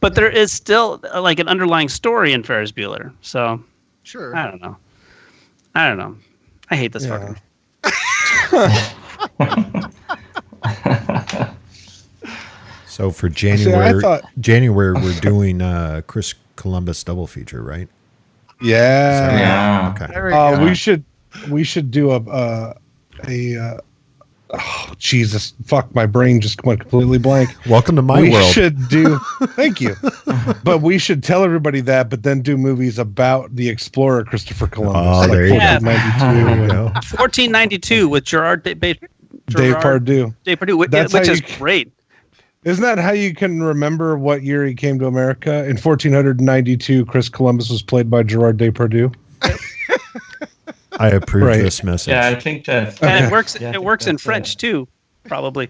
But there is still like an underlying story in Ferris Bueller. So, sure. I don't know. I hate this fucker. So for January we're doing Chris Columbus double feature, right? Yeah. Okay. We should do a oh Jesus, fuck, my brain just went completely blank. Welcome to my world. We should do thank you. But we should tell everybody that, but then do movies about the explorer Christopher Columbus. Oh, there you go. 1492 with Gerard Depardieu. Which is great. Isn't that how you can remember what year he came to America? In 1492, Chris Columbus was played by Gerard Depardieu. I approve this message. Yeah, I think that. And it works. It works in French too, probably.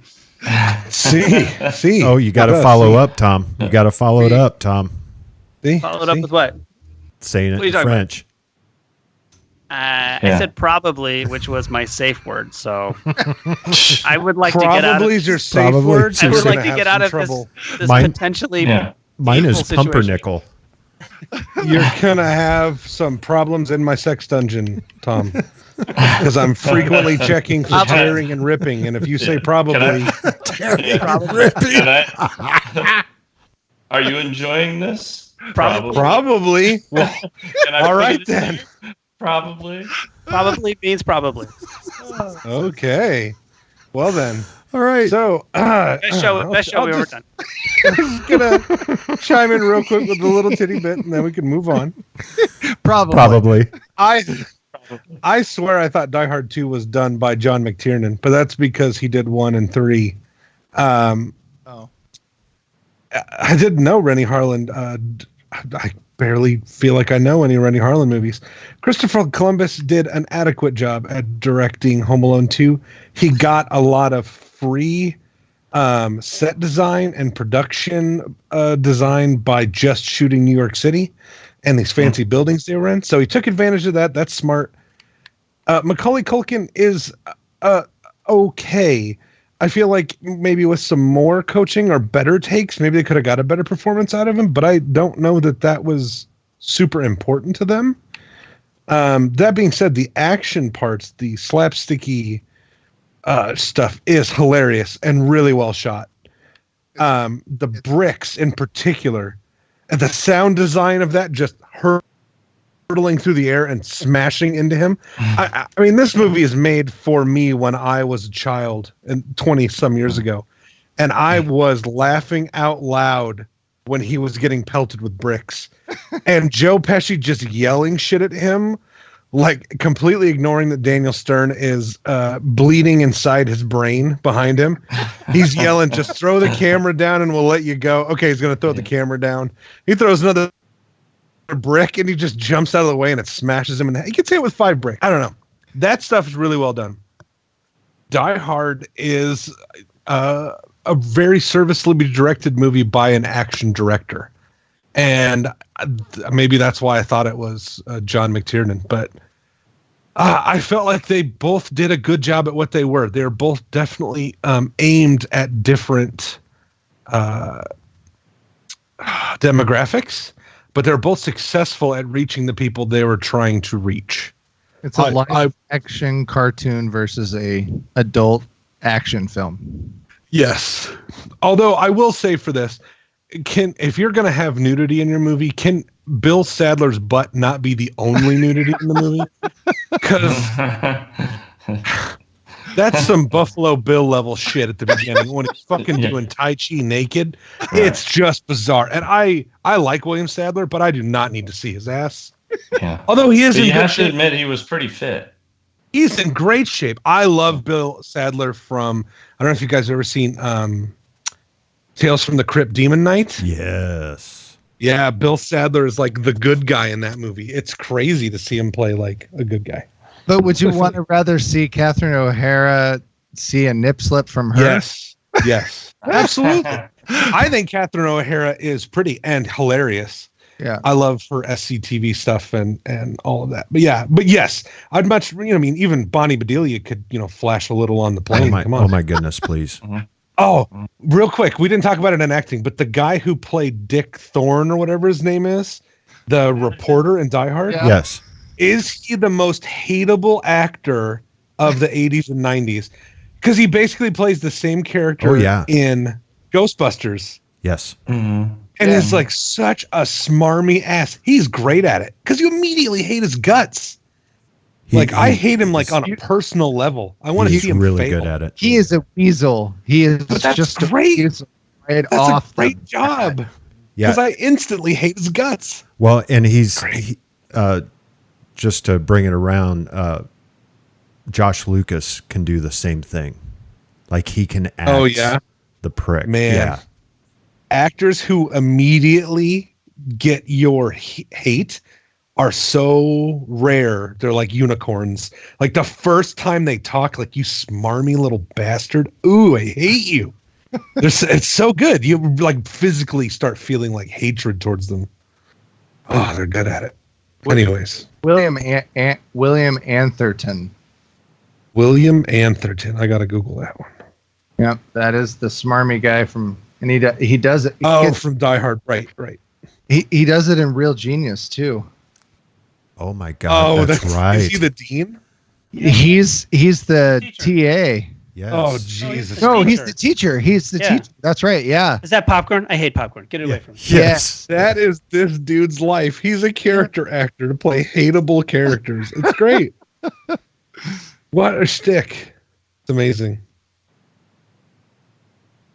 See. Oh, you got to follow up, Tom. You got to follow it up, Tom. Follow it up with what? Saying it in French. I said probably, which was my safe word. So I would like to get out of. Probably is your safe word. I would like to get out of this potentially. Mine is pumpernickel. You're gonna have some problems in my sex dungeon, Tom, because I'm frequently checking for tearing and ripping. And if you say probably, tearing and ripping. Are you enjoying this? Probably. Well, all right then. Probably. Probably means probably. Okay. Well then. All right. So best show we've ever done. I'm just gonna chime in real quick with the little titty bit, and then we can move on. Probably. I swear I thought Die Hard 2 was done by John McTiernan, but that's because he did 1 and 3. I didn't know Rennie Harlan. I barely feel like I know any Rennie Harlan movies. Christopher Columbus did an adequate job at directing Home Alone 2. He got a lot of free set design and production design by just shooting New York City and these fancy buildings they were in. So he took advantage of that. That's smart. Macaulay Culkin is a okay. I feel like maybe with some more coaching or better takes, maybe they could have got a better performance out of him, but I don't know that was super important to them. That being said, the action parts, the slapsticky stuff is hilarious and really well shot. The bricks in particular, and the sound design of that just hurtling through the air and smashing into him. I mean, this movie is made for me when I was a child and 20 some years ago. And I was laughing out loud when he was getting pelted with bricks and Joe Pesci just yelling shit at him, like completely ignoring that Daniel Stern is bleeding inside his brain behind him. He's yelling, just throw the camera down and we'll let you go. Okay, he's going to throw the camera down. He throws another brick and he just jumps out of the way and it smashes him. And he gets hit with 5 bricks. I don't know. That stuff is really well done. Die Hard is a very serviceably directed movie by an action director. And maybe that's why I thought it was John McTiernan. But I felt like they both did a good job at what they were. They're both definitely aimed at different demographics, but they're both successful at reaching the people they were trying to reach. It's a live action cartoon versus a adult action film. Yes. Although I will say for this, if you're going to have nudity in your movie, can Bill Sadler's butt not be the only nudity in the movie? Because that's some Buffalo Bill level shit at the beginning when he's fucking doing Tai Chi naked. It's just bizarre. And I like William Sadler, but I do not need to see his ass. Yeah. Although he is but in you good have to shape. admit he was pretty fit. He's in great shape. I love Bill Sadler from, I don't know if you guys have ever seen Tales from the Crypt Demon Knight. Yes. Yeah, Bill Sadler is like the good guy in that movie. It's crazy to see him play like a good guy. But would you want to rather see Catherine O'Hara see a nip slip from her? Yes, absolutely. I think Catherine O'Hara is pretty and hilarious. Yeah, I love her SCTV stuff and all of that. But yes, I'd much, even Bonnie Bedelia could, flash a little on the plane. Come on. Oh my goodness, please. Oh, real quick. We didn't talk about it in acting, but the guy who played Dick Thorne or whatever his name is, the reporter in Die Hard. Yeah. Yes. Is he the most hateable actor of the 80s and 90s? Because he basically plays the same character in Ghostbusters. Yes. Mm-hmm. And he's like such a smarmy ass. He's great at it because you immediately hate his guts. I hate him like on a personal level. I want to see him really fail. good at it. He is a weasel. He is just great. That's a great job. Yeah. Because I instantly hate his guts. Well, and he just to bring it around, Josh Lucas can do the same thing. Like he can act the prick. Man. Yeah. Actors who immediately get your hate are so rare. They're like unicorns. Like the first time they talk, like, you smarmy little bastard. Ooh, I hate you. It's so good. You like physically start feeling like hatred towards them. Oh, they're good at it. Anyways, William Atherton. William Atherton. I gotta Google that one. Yep, that is the smarmy guy from, and he does it. From Die Hard. Right. He does it in Real Genius too. Oh my God! That's right. Is he the dean? He's the TA. Yes. Oh Jesus! No, he's the teacher. He's the teacher. That's right. Yeah. Is that popcorn? I hate popcorn. Get it away from me. Yes. That is this dude's life. He's a character actor to play hateable characters. It's great. What a shtick! It's amazing.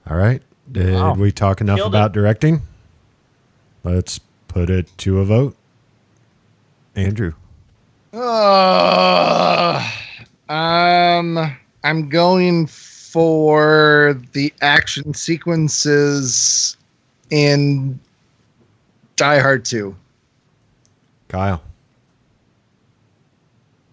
All right. Did we talk enough about directing? Let's put it to a vote. Andrew. I'm going for the action sequences in Die Hard 2. Kyle.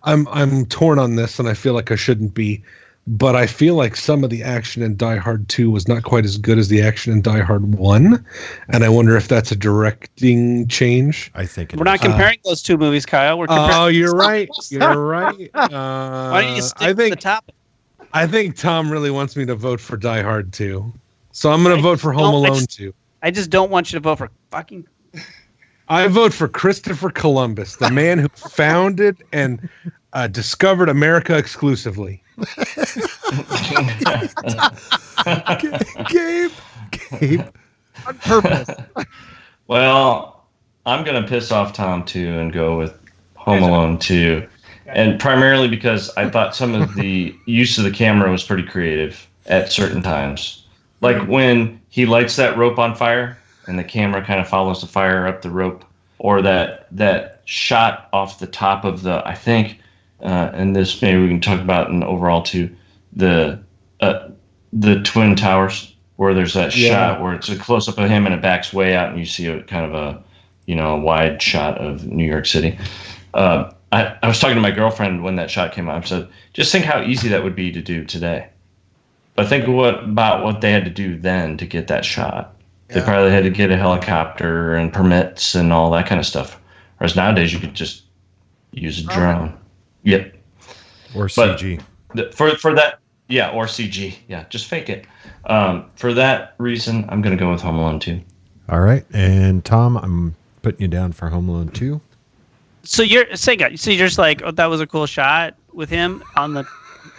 I'm torn on this, and I feel like I shouldn't be, but I feel like some of the action in Die Hard 2 was not quite as good as the action in Die Hard 1, and I wonder if that's a directing change. I think we're not comparing those two movies, Kyle. We're comparing you're right. You're right. Why don't you stick to the topic? I think Tom really wants me to vote for Die Hard 2. So I'm going to vote for Home Alone 2. I just don't want you to vote for fucking... I vote for Christopher Columbus, the man who founded and discovered America exclusively. Gabe. On purpose. Well, I'm going to piss off Tom, too, and go with Home Alone 2. And primarily because I thought some of the use of the camera was pretty creative at certain times. Like when he lights that rope on fire and the camera kind of follows the fire up the rope, or that shot off the top of the, I think, and this maybe we can talk about in overall too, the Twin Towers, where there's that shot where it's a close up of him and it backs way out and you see a kind of a wide shot of New York City. I was talking to my girlfriend when that shot came out. I said, just think how easy that would be to do today. But think about what they had to do then to get that shot. They probably had to get a helicopter and permits and all that kind of stuff. Whereas nowadays you could just use a drone. Yep. Or CG. For that, or CG. Yeah, just fake it. For that reason, I'm going to go with Home Alone 2. All right. And Tom, I'm putting you down for Home Alone 2. So you're just like, oh, that was a cool shot with him on the...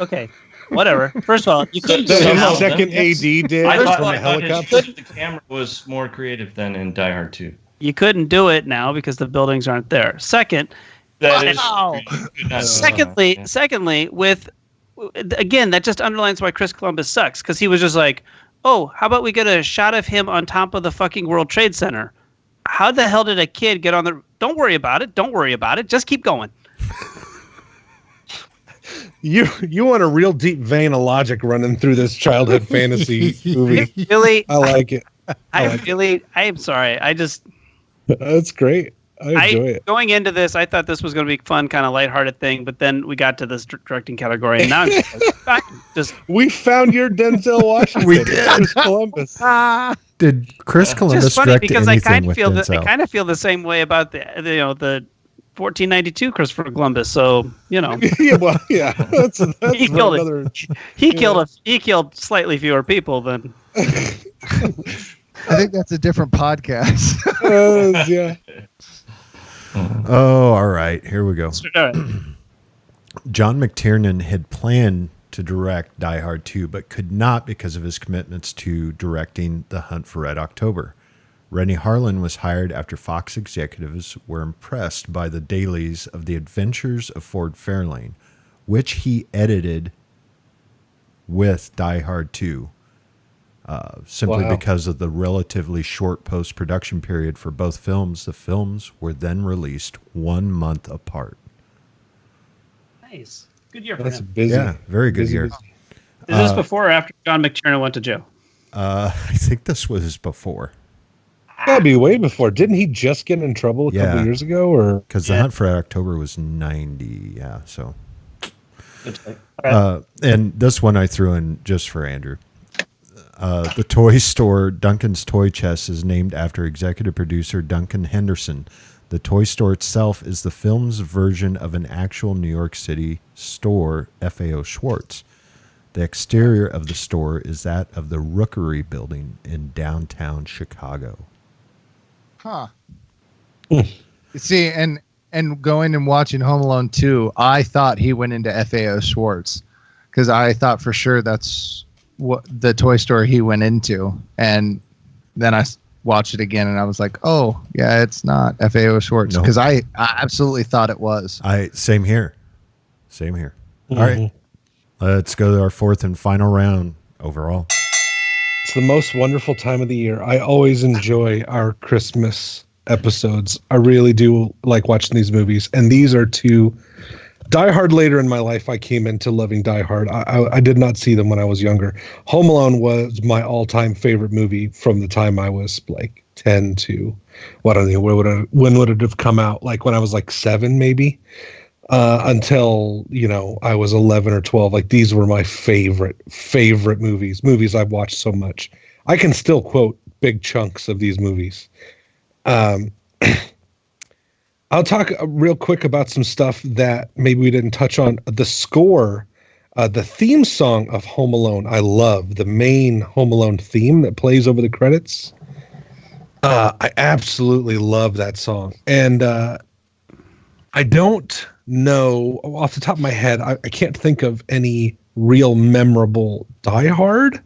Okay. Whatever. First of all, you couldn't do The it. second AD did I thought from the helicopter. the camera was more creative than in Die Hard 2. You couldn't do it now because the buildings aren't there. Second, secondly, with again, that just underlines why Chris Columbus sucks, because he was just like, oh, how about we get a shot of him on top of the fucking World Trade Center? How the hell did a kid get on the... Don't worry about it. Just keep going. You want a real deep vein of logic running through this childhood fantasy movie. Really? I like it. I'm sorry. That's great. I enjoy it. Going into this, I thought this was going to be a fun, kind of lighthearted thing, but then we got to this directing category, and now I'm just we found your Denzel Washington. We did. Chris Columbus. Did Chris Columbus just funny direct because I anything kind of with feel Denzel? I kind of feel the same way about the 1492 Christopher Columbus. So That's he killed it. He killed slightly fewer people than. I think that's a different podcast. Yeah. Oh, all right. Here we go. All right. John McTiernan had planned to direct Die Hard 2, but could not because of his commitments to directing The Hunt for Red October. Rennie Harlan was hired after Fox executives were impressed by the dailies of The Adventures of Ford Fairlane, which he edited with Die Hard 2, simply because of the relatively short post-production period for both films. The films were then released 1 month apart. Nice. Good year for That's him. busy. Yeah, very good year. Is this before or after John McTiernan went to jail? I think this was before. That'd be way before. Didn't he just get in trouble a couple years ago? Or because The Hunt for Red October was 90. Yeah, so. Right. And this one I threw in just for Andrew. The toy store Duncan's Toy Chest is named after executive producer Duncan Henderson. The toy store itself is the film's version of an actual New York City store, FAO Schwartz. The exterior of the store is that of the Rookery building in downtown Chicago. Huh. See, and going and watching Home Alone 2, I thought he went into FAO Schwartz because I thought for sure that's what the toy store he went into. And then I watched it again and I was like, oh, yeah, it's not FAO Schwartz because I absolutely thought it was. Same here. All right. Let's go to our fourth and final round overall. it's the most wonderful time of the year. I always enjoy our Christmas episodes. I really do like watching these movies. And these are two. Die Hard, later in my life, I came into loving Die Hard. I did not see them when I was younger. Home Alone was my all-time favorite movie from the time I was like 10 to, what I don't know, when would it have come out? Like when I was like 7, maybe, until, you know, I was 11 or 12. Like these were my favorite movies I've watched so much. I can still quote big chunks of these movies. I'll talk real quick about some stuff that maybe we didn't touch on. The score The theme song of Home Alone, I love the main Home Alone theme that plays over the credits. I absolutely love that song. And I don't know off the top of my head, I can't think of any real memorable Die Hard.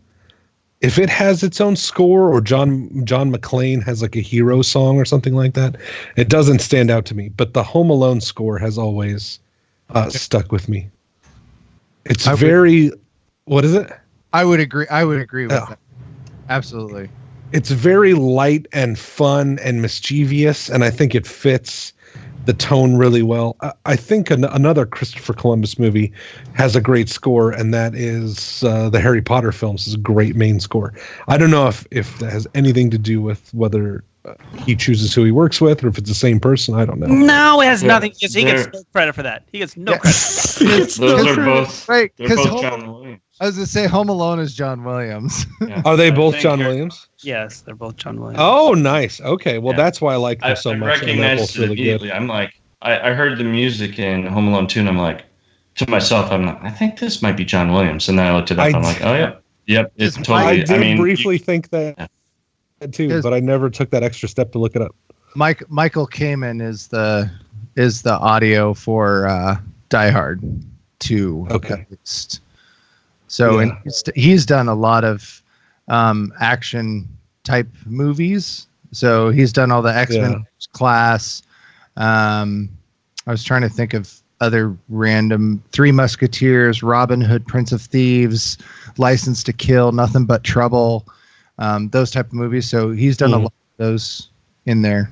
If it has its own score, or John McClane has like a hero song or something like that, it doesn't stand out to me. But the Home Alone score has always stuck with me. It's what is it? I would agree with that. Absolutely. It's very light and fun and mischievous, and I think it fits the tone really well. I think another Christopher Columbus movie has a great score, and that is the Harry Potter films. Is a great main score. I don't know if that has anything to do with whether he chooses who he works with, or if it's the same person. I don't know. No, it has nothing. He gets no credit for that. He gets no credit. Those are both right. They're both John Williams. I was gonna say Home Alone is John Williams. Yeah. Are they both John Williams? Yes, they're both John Williams. Oh, nice. Okay, well, Yeah. that's why I like them so I much. And they're recognized both it really good. immediately. I'm like, I heard the music in Home Alone 2, and I'm like, to myself, I'm like, I think this might be John Williams. And then I looked it up, I'm like, oh, yeah. Yep, it's totally. I did mean, briefly think that too, but I never took that extra step to look it up. Michael Kamen is the audio for Die Hard 2. Okay. At least. So Yeah. and he's done a lot of action type movies. So he's done all the X-Men class. I was trying to think of other random Three Musketeers, Robin Hood, Prince of Thieves, License to Kill, Nothing But Trouble, those type of movies. So he's done a lot of those in there.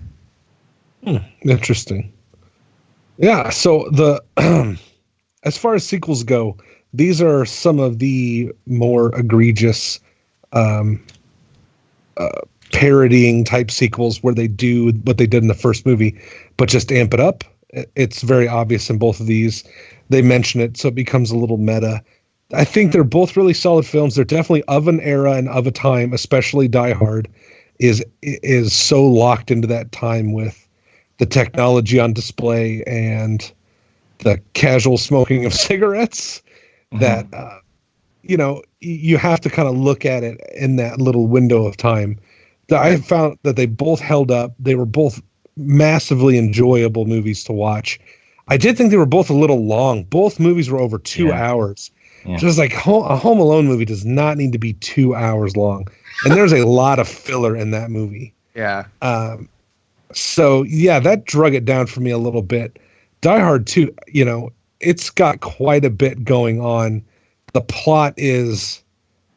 Interesting. Yeah. So the as far as sequels go, these are some of the more egregious parodying type sequels where they do what they did in the first movie, but just amp it up. It's very obvious in both of these. They mention it, so it becomes a little meta. I think they're both really solid films. They're definitely of an era and of a time, especially Die Hard is so locked into that time with the technology on display and the casual smoking of cigarettes that, you have to kind of look at it in that little window of time. I found that they both held up. They were both massively enjoyable movies to watch. I did think they were both a little long. Both movies were over 2 hours. Yeah. Just like a Home Alone movie does not need to be 2 hours long. And there's a lot of filler in that movie. Yeah. So, yeah, that drug it down for me a little bit. Die Hard 2, it's got quite a bit going on. The plot is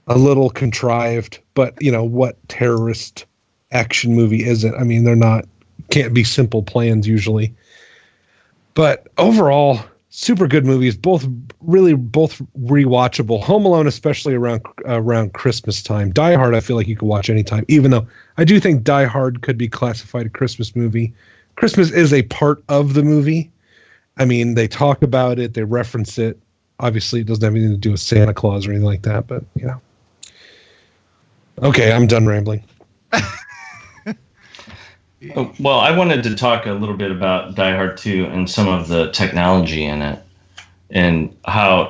a little contrived, but, what terrorist action movie isn't? I mean, can't be simple plans usually. But overall, super good movies, both rewatchable. Home Alone, especially around Christmas time. Die Hard, I feel like you could watch anytime, even though I do think Die Hard could be classified a Christmas movie. Christmas is a part of the movie. I mean, they talk about it, they reference it. Obviously, it doesn't have anything to do with Santa Claus or anything like that, but, Okay, I'm done rambling. Well, I wanted to talk a little bit about Die Hard 2 and some of the technology in it, and how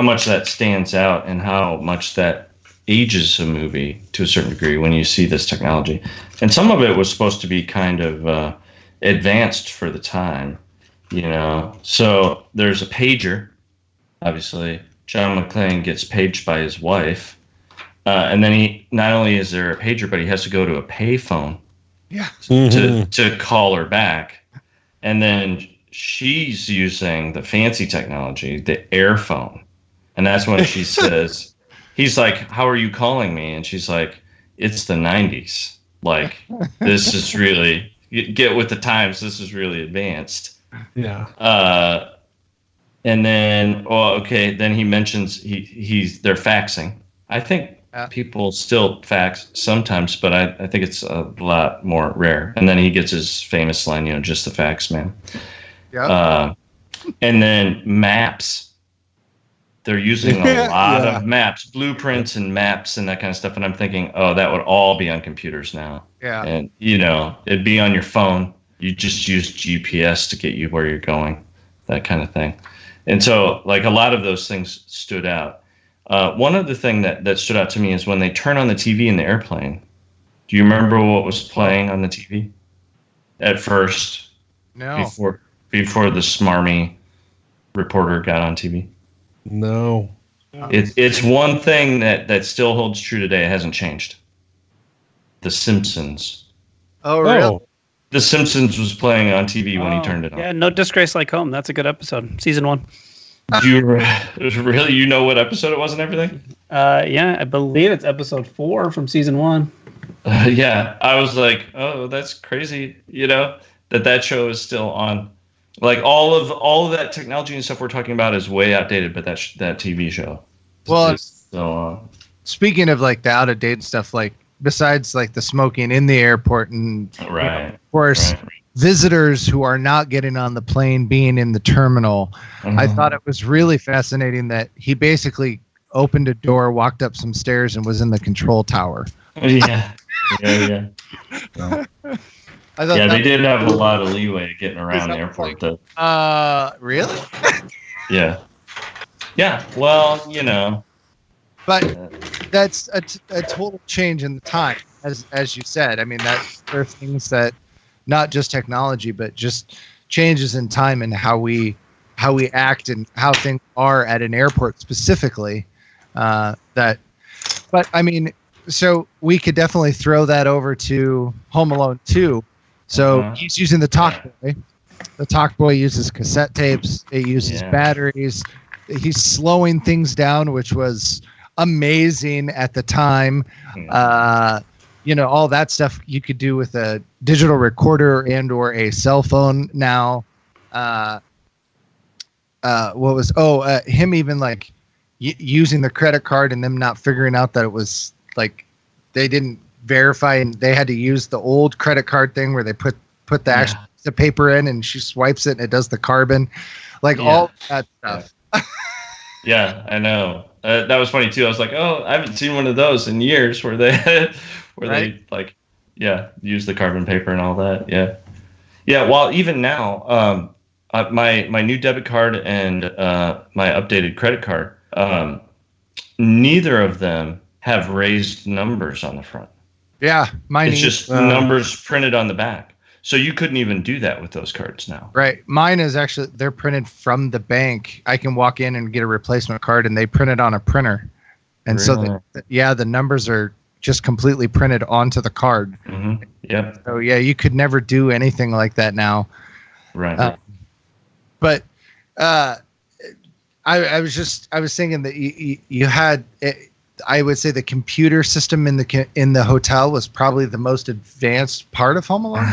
much that stands out, and how much that ages a movie to a certain degree when you see this technology. And some of it was supposed to be kind of advanced for the time, So there's a pager, obviously. John McClane gets paged by his wife, and then not only is there a pager, but he has to go to a payphone. Yeah. To call her back. And then she's using the fancy technology, the airphone. And that's when she says, he's like, how are you calling me? And she's like, it's the 90s. Like, this is really, get with the times. This is really advanced. Yeah. And then, then he mentions they're faxing. I think people still fax sometimes, but I think it's a lot more rare. And then he gets his famous line, just the fax man. Yeah. And then maps. They're using a lot of maps, blueprints and maps and that kind of stuff. And I'm thinking, that would all be on computers now. Yeah. And, it'd be on your phone. You just use GPS to get you where you're going, that kind of thing. And so, like, a lot of those things stood out. One other thing that stood out to me is when they turn on the TV in the airplane. Do you remember what was playing on the TV at first? No. Before the smarmy reporter got on TV? No. It's one thing that still holds true today. It hasn't changed. The Simpsons. Oh, really? The Simpsons was playing on TV when he turned it on. Yeah, No Disgrace Like Home. That's a good episode. Season 1. You know what episode it was and everything? Yeah, I believe it's episode 4 from season 1. Yeah, I was like, oh, that's crazy. That show is still on. Like all of that technology and stuff we're talking about is way outdated, but that TV show is still on. Speaking of like the out of date stuff, like besides like the smoking in the airport and right, of course. Right. Visitors who are not getting on the plane being in the terminal. I thought it was really fascinating that he basically opened a door, walked up some stairs, and was in the control tower. Yeah. I thought they did have a lot of leeway getting around the airport. Really? Yeah. Well, But that's a total change in the time, as you said. I mean, there are things that. Not just technology, but just changes in time and how we act and how things are at an airport specifically. But I mean, so we could definitely throw that over to Home Alone 2. So he's using the Talk Boy. The Talk Boy uses cassette tapes. It uses batteries. He's slowing things down, which was amazing at the time. All that stuff you could do with a digital recorder and or a cell phone now. Him even like using the credit card and them not figuring out that it was like they didn't verify and they had to use the old credit card thing where they put the paper in and she swipes it and it does the carbon, all that stuff. Yeah, I know. That was funny too. I was like, oh, I haven't seen one of those in years where they use the carbon paper and all that. Yeah. Well, even now, my new debit card and my updated credit card, neither of them have raised numbers on the front. Yeah, mine. It's just numbers printed on the back. So you couldn't even do that with those cards now. Right. Mine is actually, they're printed from the bank. I can walk in and get a replacement card and they print it on a printer. And so, the numbers are just completely printed onto the card. Mm-hmm. Yep. So, you could never do anything like that now. Right. But I was thinking that you had... I would say the computer system in the hotel was probably the most advanced part of Home Alone.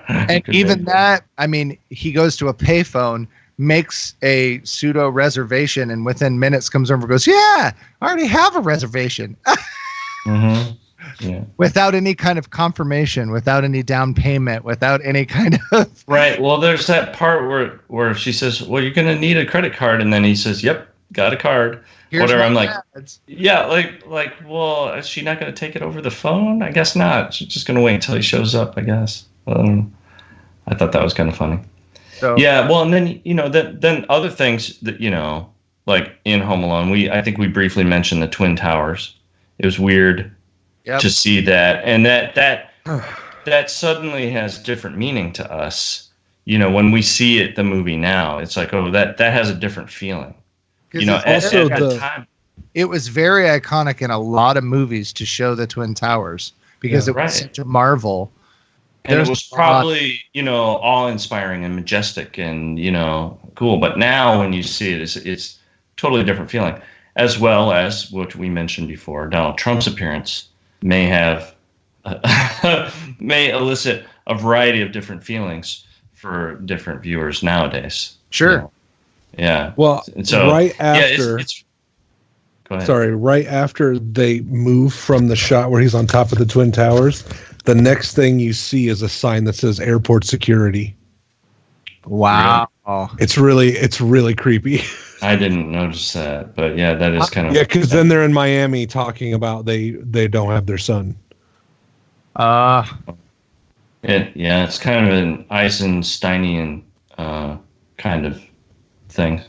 And even that, I mean, he goes to a payphone, makes a pseudo reservation, and within minutes comes over and goes, "Yeah, I already have a reservation." Mm-hmm. Yeah. Without any kind of confirmation, without any down payment, without any kind of Right. Well, there's that part where she says, "Well, you're going to need a credit card," and then he says, "Yep, got a card." Whatever. I'm like, well, is she not going to take it over the phone? I guess not. She's just going to wait until he shows up, I guess. I thought that was kind of funny. So, well, and then, then other things that, like in Home Alone, I think we briefly mentioned the Twin Towers. It was weird to see that. And that suddenly has different meaning to us. When we see the movie now, it's like, oh, that has a different feeling. It was very iconic in a lot of movies to show the Twin Towers because it was such a marvel. And it was probably, awe-inspiring and majestic and, cool. But now when you see it, it's totally different feeling. As well as, what we mentioned before, Donald Trump's appearance may elicit a variety of different feelings for different viewers nowadays. Sure. Yeah. Well, so, right after, go ahead. Sorry, right after they move from the shot where he's on top of the Twin Towers, the next thing you see is a sign that says airport security. Wow. Really? It's really creepy. I didn't notice that, but that is kind of... Yeah, because then they're in Miami talking about they don't have their son. It's kind of an Eisensteinian kind of thing.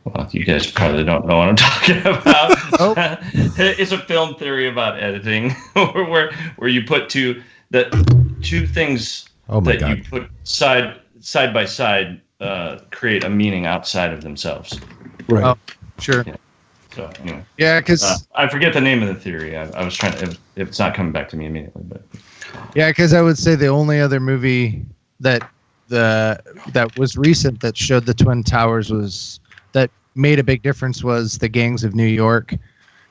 Well, you guys probably don't know what I'm talking about. It's a film theory about editing, where you put two things you put side by side create a meaning outside of themselves. Right. Oh, sure. Yeah. So anyway. Yeah, because I forget the name of the theory. I was trying to. It's not coming back to me immediately, but yeah, because I would say the only other movie that was recent that showed the Twin Towers that made a big difference was The Gangs of New York,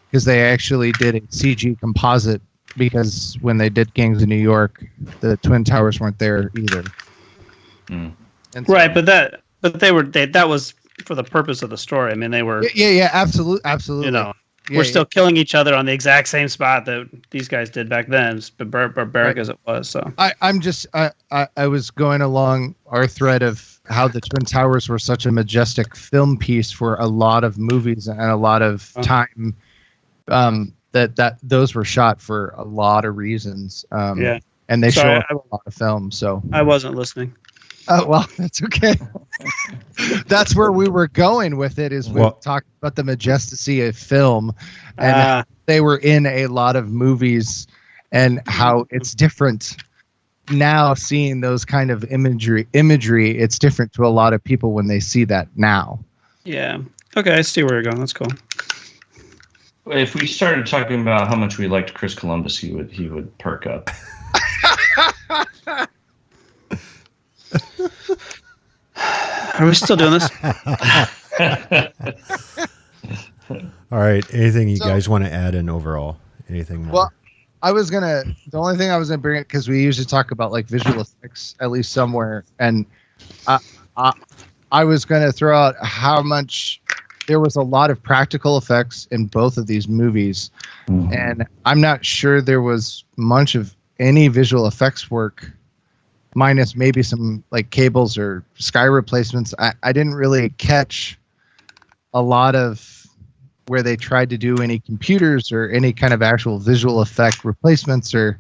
because they actually did a CG composite, because when they did Gangs of New York, the Twin Towers weren't there either. Mm. And so, Right, but that was for the purpose of the story. I mean, they were, yeah, absolutely. you know, Yeah, we're still killing each other on the exact same spot that these guys did back then, as barbaric as it was. So I was going along our thread of how the Twin Towers were such a majestic film piece for a lot of movies and a lot of time. That those were shot for a lot of reasons. yeah, and they Sorry, show up in a lot of films. So I wasn't listening. oh well, that's okay. That's where we were going with it. Is we talked about the majesty of film, and they were in a lot of movies, and how it's different now. Seeing those kind of imagery, it's different to a lot of people when they see that now. Yeah. Okay, I see where you're going. That's cool. if we started talking about how much we liked Chris Columbus, he would perk up. Are we still doing this? All right. Anything you guys want to add in overall? Anything more? Well, the only thing I was gonna bring it, because we usually talk about like visual effects at least somewhere, and I was gonna throw out how much there was a lot of practical effects in both of these movies, and I'm not sure there was much of any visual effects work, minus maybe some like cables or sky replacements. I didn't really catch a lot of where they tried to do any computers or any kind of actual visual effect replacements, or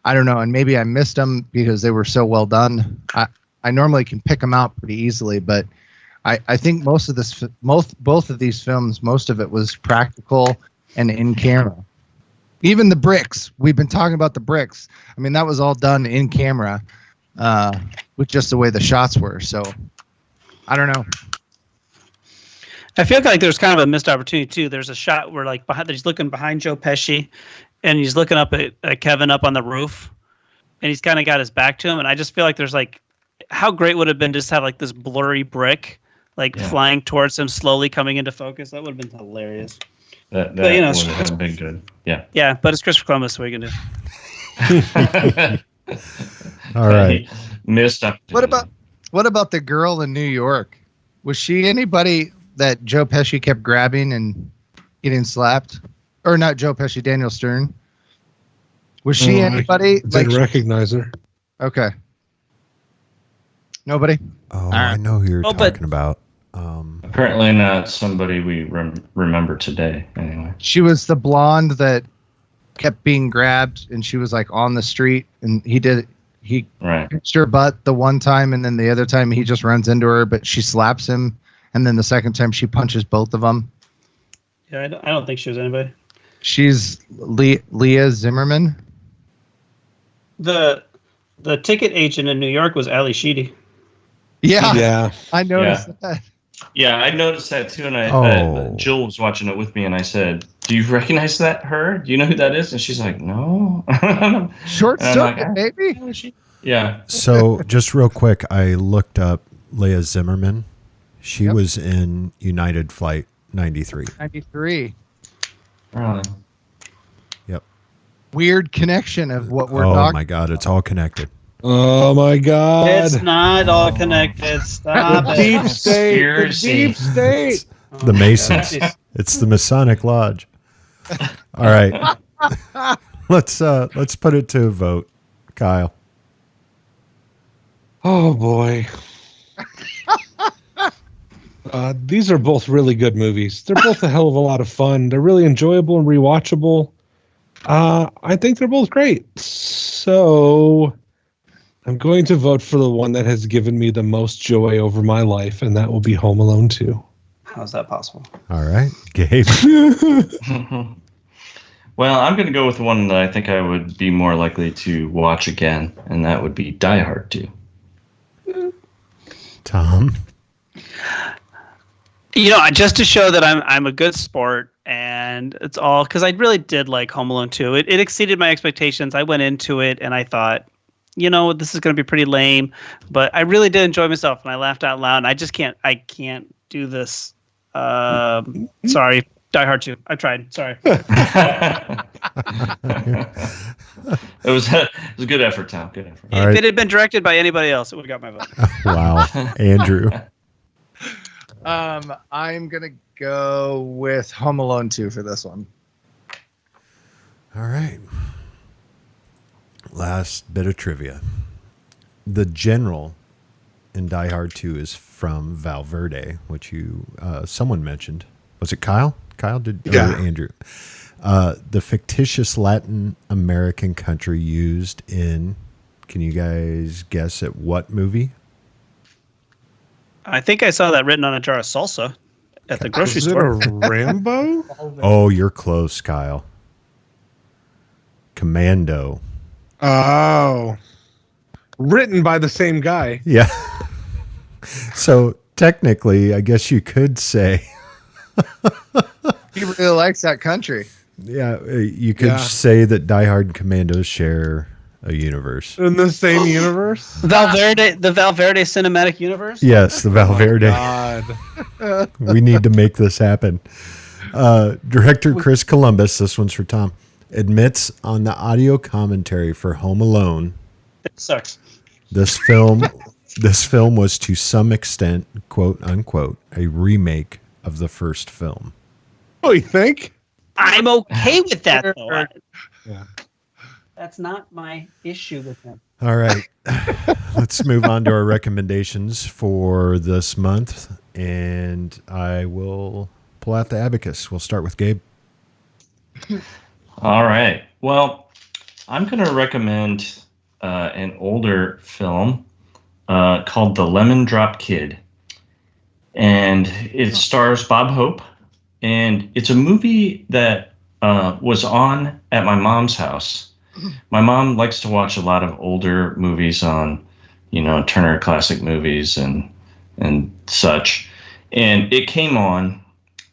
I don't know, and maybe I missed them because they were so well done. I normally can pick them out pretty easily, but I think both of these films, most of it was practical and in camera. Even the bricks, we've been talking about the bricks. I mean, that was all done in camera with just the way the shots were. So I don't know. I feel like there's kind of a missed opportunity too. There's a shot where he's looking behind Joe Pesci, and he's looking up at Kevin up on the roof, and he's kind of got his back to him. And I just feel like there's like, how great would it have been just to have like this blurry brick flying towards him, slowly coming into focus. That would have been hilarious. That but, you know, would have been good. Yeah. Yeah, but it's Christopher Columbus, so what are you gonna do? All right. Missed up. What about the girl in New York? Was she anybody that Joe Pesci kept grabbing and getting slapped? Or not Joe Pesci, Daniel Stern. Was she anybody? I didn't recognize her. Okay. Nobody? Oh, I know who you're talking about. Apparently not somebody we remember today, anyway. She was the blonde that kept being grabbed, and she was like on the street, and he pinched her butt the one time, and then the other time he just runs into her, but she slaps him, and then the second time she punches both of them. Yeah, I don't think she was anybody. She's Leah Zimmerman. The ticket agent in New York was Ali Sheedy. Yeah. I noticed that. Yeah, I noticed that too, and Jill was watching it with me, and I said, "Do you recognize her? Do you know who that is?" And she's like, "No." Short circuit, baby. Yeah. So, just real quick, I looked up Leah Zimmerman. She was in United Flight 93. 93. Really? Yep. Weird connection of what we're talking. talking. Oh my God, it's all connected. Oh my God! It's not all connected. Stop it. Deep state. The deep state. The Masons. It's the Masonic Lodge. All right. Let's put it to a vote. Kyle. Oh boy. These are both really good movies. They're both a hell of a lot of fun. They're really enjoyable and rewatchable. I think they're both great. So I'm going to vote for the one that has given me the most joy over my life, and that will be Home Alone 2. How's that possible? All right, Gabe. Well, I'm going to go with one that I think I would be more likely to watch again, and that would be Die Hard 2. Tom. Just to show that I'm a good sport, and it's all because I really did like Home Alone 2. It exceeded my expectations. I went into it and I thought, this is going to be pretty lame, but I really did enjoy myself, and I laughed out loud. And I can't do this. Sorry, Die Hard 2. I tried. Sorry. It was a good effort, Tom. Good effort. If it had been directed by anybody else, it would have got my vote. Wow, Andrew. I'm gonna go with Home Alone 2 for this one. All right. Last bit of trivia. The general in Die Hard 2 is from Valverde, which someone mentioned. Was it Kyle? Kyle did? Yeah. Or Andrew. The fictitious Latin American country used in, can you guys guess at what movie? I think I saw that written on a jar of salsa at the grocery Is it store. a Rambo? Oh, you're close, Kyle. Commando. Oh. Written by the same guy. Yeah. So technically, I guess you could say, He really likes that country. yeah, you could say that Die Hard and Commando share a universe. In the same universe? The Valverde cinematic universe? Yes, the Valverde. God. We need to make this happen. Director Chris Columbus, this one's for Tom, admits on the audio commentary for Home Alone, It sucks. this film was to some extent, quote unquote, a remake of the first film. Oh, you think? I'm okay with that, though. Yeah. That's not my issue with him. All right. Let's move on to our recommendations for this month. And I will pull out the abacus. We'll start with Gabe. All right. Well, I'm going to recommend an older film called The Lemon Drop Kid. And it stars Bob Hope. And it's a movie that was on at my mom's house. My mom likes to watch a lot of older movies on, Turner Classic Movies and such. And it came on,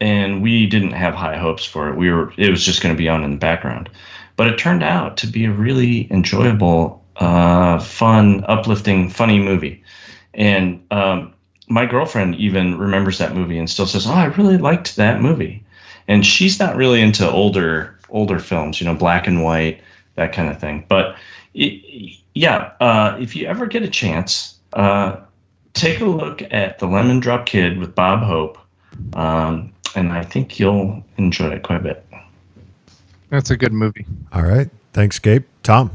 and we didn't have high hopes for it. It was just going to be on in the background. But it turned out to be a really enjoyable, fun, uplifting, funny movie. And my girlfriend even remembers that movie and still says, "Oh, I really liked that movie." And she's not really into older films, black and white, that kind of thing. But if you ever get a chance, take a look at The Lemon Drop Kid with Bob Hope, and I think you'll enjoy it quite a bit. That's a good movie. All right. Thanks, Gabe. Tom.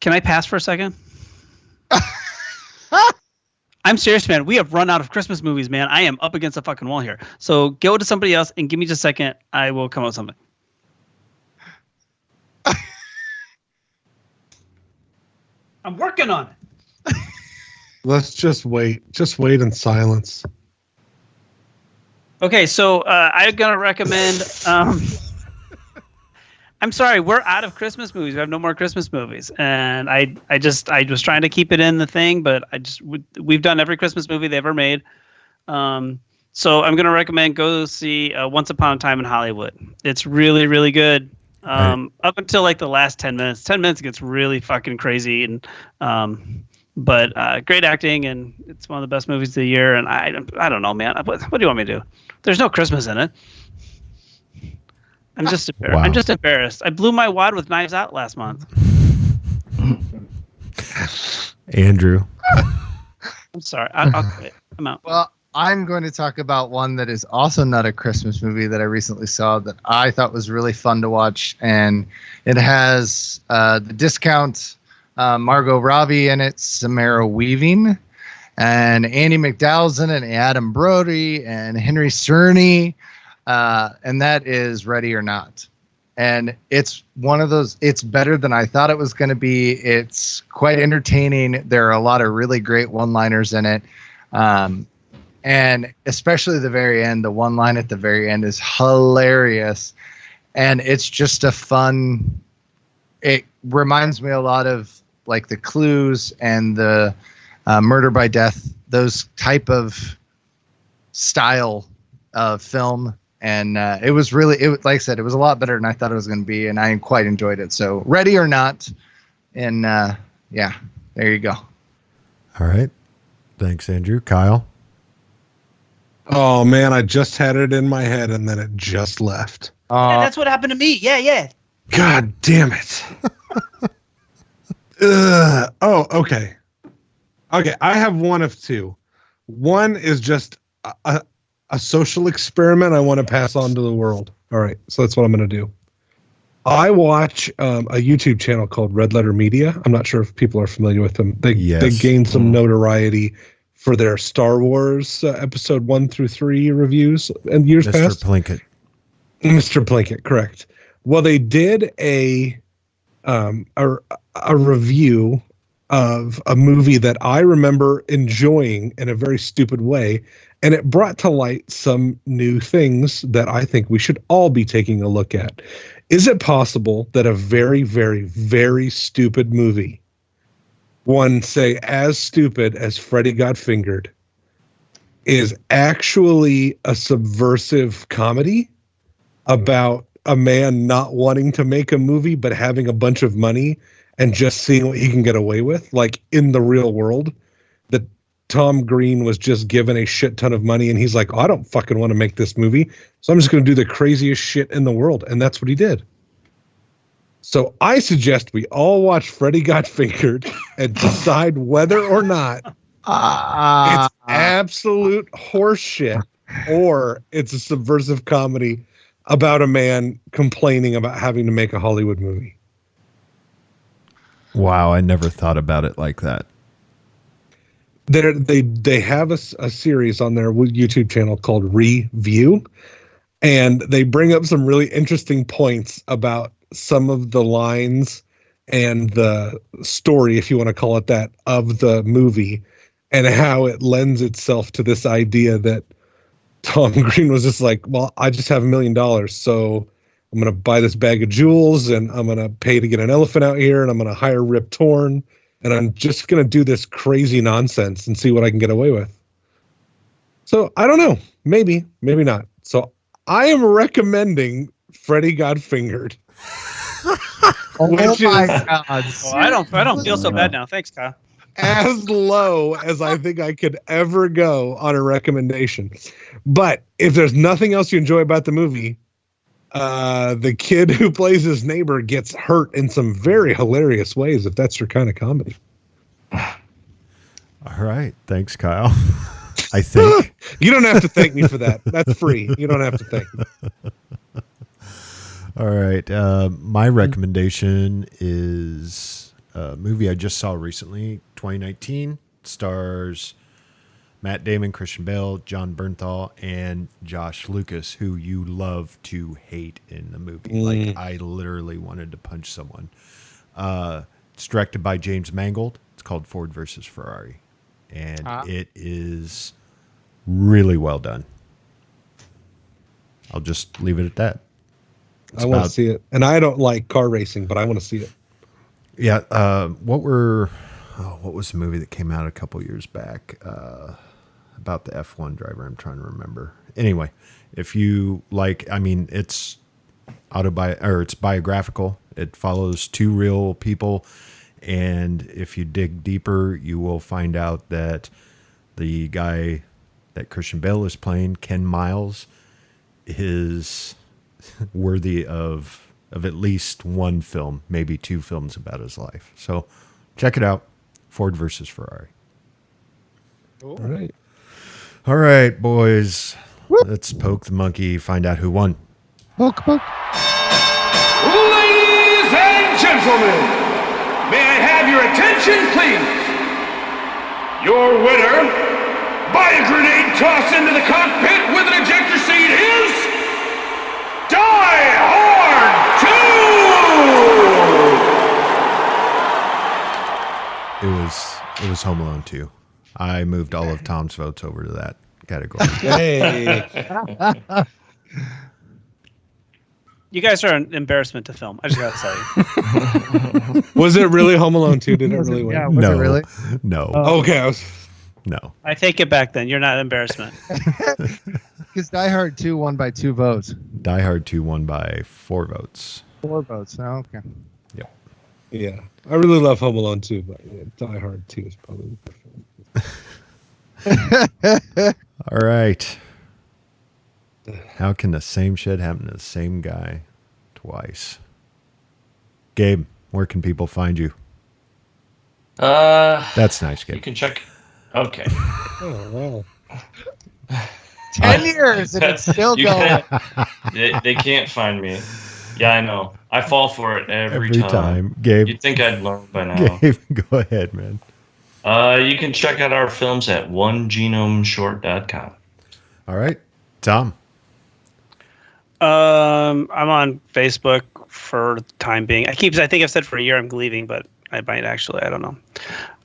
Can I pass for a second? I'm serious, man. We have run out of Christmas movies, man. I am up against the fucking wall here. So go to somebody else and give me just a second. I will come up with something. I'm working on it. Let's just wait. Just wait in silence. Okay, so I'm going to recommend... I'm sorry, we're out of Christmas movies. We have no more Christmas movies, and I was trying to keep it in the thing, but we've done every Christmas movie they ever made. So I'm going to recommend go see Once Upon a Time in Hollywood. It's really, really good. Up until like the last 10 minutes. 10 minutes gets really fucking crazy, and but great acting, and it's one of the best movies of the year. And I don't know, man. What do you want me to do? There's no Christmas in it. I'm just embarrassed. Wow. I'm just embarrassed. I blew my wad with Knives Out last month. Andrew. I'm sorry. I'll quit. I'm out. Well, I'm going to talk about one that is also not a Christmas movie that I recently saw that I thought was really fun to watch. And it has the discount Margot Robbie in it, Samara Weaving, and Andy McDowell's in it, and Adam Brody, and Henry Cerny. And that is Ready or Not. And it's one of those, it's better than I thought it was going to be. It's quite entertaining. There are a lot of really great one-liners in it. And especially the very end, the one line at the very end is hilarious. And it's just a fun, it reminds me a lot of like the Clues and the Murder by Death, those type of style of film. And it was really, like I said, it was a lot better than I thought it was going to be. And I quite enjoyed it. So Ready or Not. And yeah, there you go. All right. Thanks, Andrew. Kyle? Oh, man, I just had it in my head, and then it just left. Yeah, that's what happened to me. Yeah. God damn it. Oh, okay. Okay, I have one of two. One is just a social experiment I want to pass on to the world. All right, so that's what I'm going to do. I watch a YouTube channel called Red Letter Media. I'm not sure if people are familiar with them. They gained some notoriety for their Star Wars episode 1 through 3 reviews in years past. Mr. Plinkett, correct. Well, they did a review of a movie that I remember enjoying in a very stupid way, and it brought to light some new things that I think we should all be taking a look at. Is it possible that a very, very, very stupid movie, one, say, as stupid as Freddy Got Fingered, is actually a subversive comedy about a man not wanting to make a movie but having a bunch of money and just seeing what he can get away with, like in the real world? That Tom Green was just given a shit ton of money and he's like, oh, I don't fucking want to make this movie, so I'm just going to do the craziest shit in the world. And that's what he did. So I suggest we all watch Freddy Got Fingered and decide whether or not it's absolute horseshit or it's a subversive comedy about a man complaining about having to make a Hollywood movie. Wow, I never thought about it like that. They have a series on their YouTube channel called Review, and they bring up some really interesting points about some of the lines and the story, if you want to call it that, of the movie, and how it lends itself to this idea that Tom Green was just like, well, I just have $1 million, so I'm going to buy this bag of jewels, and I'm going to pay to get an elephant out here, and I'm going to hire Rip Torn, and I'm just going to do this crazy nonsense and see what I can get away with. So I don't know. Maybe not. So I am recommending Freddy Got Fingered. Oh my God. Well, I don't feel so bad now. Thanks, Kyle. As low as I think I could ever go on a recommendation. But if there's nothing else you enjoy about the movie, the kid who plays his neighbor gets hurt in some very hilarious ways, if that's your kind of comedy. All right. Thanks, Kyle. I think. You don't have to thank me for that. That's free. You don't have to thank me. All right. My recommendation is a movie I just saw recently, 2019. Stars Matt Damon, Christian Bale, John Bernthal, and Josh Lucas, who you love to hate in the movie. Like, I literally wanted to punch someone. It's directed by James Mangold. It's called Ford versus Ferrari. And it is really well done. I'll just leave it at that. I want to see it. And I don't like car racing, but I want to see it. Yeah. What was the movie that came out a couple years back about the F1 driver? I'm trying to remember. Anyway, if you like, I mean, it's it's biographical. It follows two real people. And if you dig deeper, you will find out that the guy that Christian Bale is playing, Ken Miles, is worthy of at least one film, maybe two films about his life. So check it out. Ford versus Ferrari. All right. All right, boys. Let's poke the monkey, find out who won. Poke. Ladies and gentlemen, may I have your attention, please? Your winner, by a grenade tossed into the cockpit with an ejector seat, is Die Hard 2! It was Home Alone 2. I moved all of Tom's votes over to that category. Hey. You guys are an embarrassment to film. I just gotta tell you. Was it really Home Alone 2? Did it really win? Yeah, was No, it really? no, Okay. no. I take it back. Then you're not an embarrassment. Because Die Hard 2 won by 2 votes. Die Hard 2 won by 4 votes. 4 votes. Oh, okay. Yep. Yeah. I really love Home Alone 2, but Die Hard 2 is probably the preferred. All right. How can the same shit happen to the same guy twice? Gabe, where can people find you? That's nice, Gabe. You can check. Okay. Oh, wow. 10 years and it's still You going. they can't find me. Yeah, I know. I fall for it every time. Gabe, You'd think I'd learn by now. Gabe, go ahead, man. You can check out our films at onegenomeshort.com. All right. Tom. I'm on Facebook for the time being. I think I've said for a year I'm leaving, but I might actually. I don't know.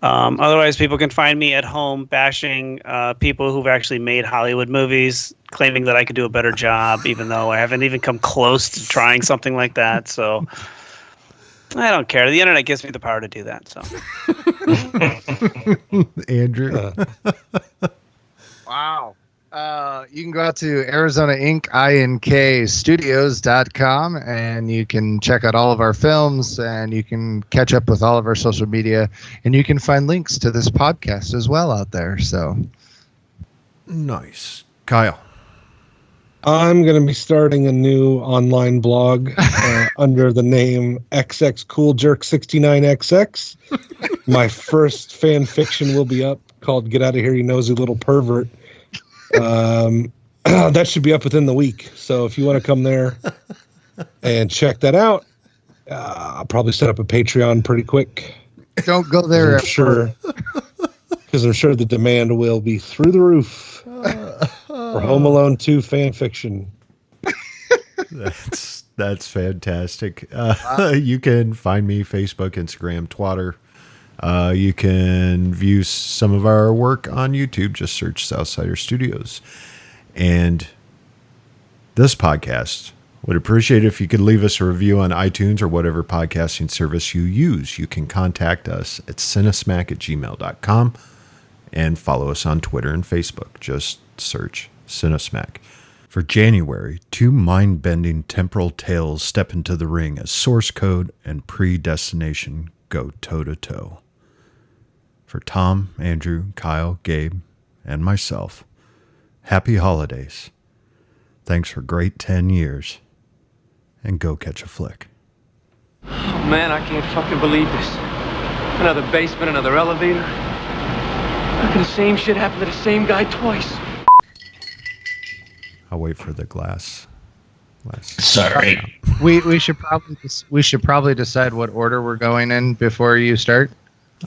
Otherwise, people can find me at home bashing people who've actually made Hollywood movies, claiming that I could do a better job, even though I haven't even come close to trying something like that. So I don't care. The internet gives me the power to do that. So Andrew. Wow. You can go out to Arizona Inc. Studios.com and you can check out all of our films and you can catch up with all of our social media and you can find links to this podcast as well out there. So Nice. Kyle. I'm going to be starting a new online blog under the name XXCoolJerk69XX. My first fan fiction will be up called Get Out of Here, You Nosy Little Pervert. That should be up within the week. So if you want to come there and check that out, I'll probably set up a Patreon pretty quick. don't go there. I'm sure, because I'm sure the demand will be through the roof for Home Alone 2 fan fiction. That's fantastic. You can find me Facebook, Instagram, Twitter. You can view some of our work on YouTube. Just search Southsider Studios. And this podcast would appreciate it if you could leave us a review on iTunes or whatever podcasting service you use. You can contact us at cinesmack@gmail.com and follow us on Twitter and Facebook. Just search CineSmack. For January, 2 mind-bending temporal tales step into the ring as Source Code and Predestination go toe-to-toe. For Tom, Andrew, Kyle, Gabe, and myself, happy holidays. Thanks for great 10 years. And go catch a flick. Oh, man, I can't fucking believe this. Another basement, another elevator. How could the same shit happen to the same guy twice? I'll wait for the glass. Sorry. We should probably decide what order we're going in before you start.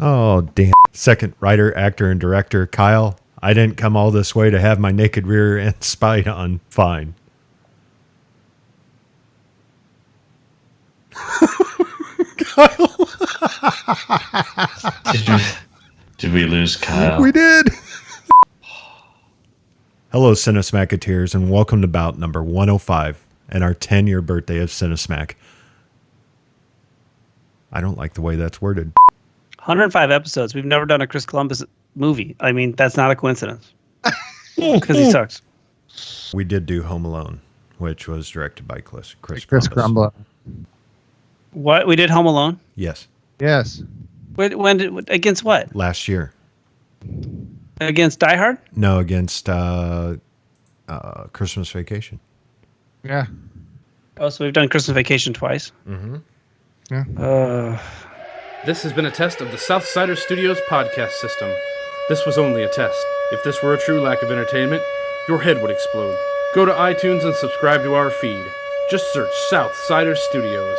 Oh, damn. Second writer, actor, and director, Kyle. I didn't come all this way to have my naked rear end spied on. Fine. Kyle. Did we lose Kyle? We did. Hello, CineSmacketeers, and welcome to bout number 105 and our 10-year birthday of CineSmack. I don't like the way that's worded. 105 episodes. We've never done a Chris Columbus movie. I mean, that's not a coincidence. Because he sucks. We did do Home Alone, which was directed by Chris Chris Crumbler. What? We did Home Alone? Yes, Yes. When against what? last year. Against Die Hard? No, against Christmas Vacation. Yeah. Oh, so we've done Christmas Vacation twice. Mm-hmm. Yeah. This has been a test of the Southsider Studios podcast system. This was only a test. If this were a true lack of entertainment, your head would explode. Go to iTunes and subscribe to our feed. Just search Southsider Studios.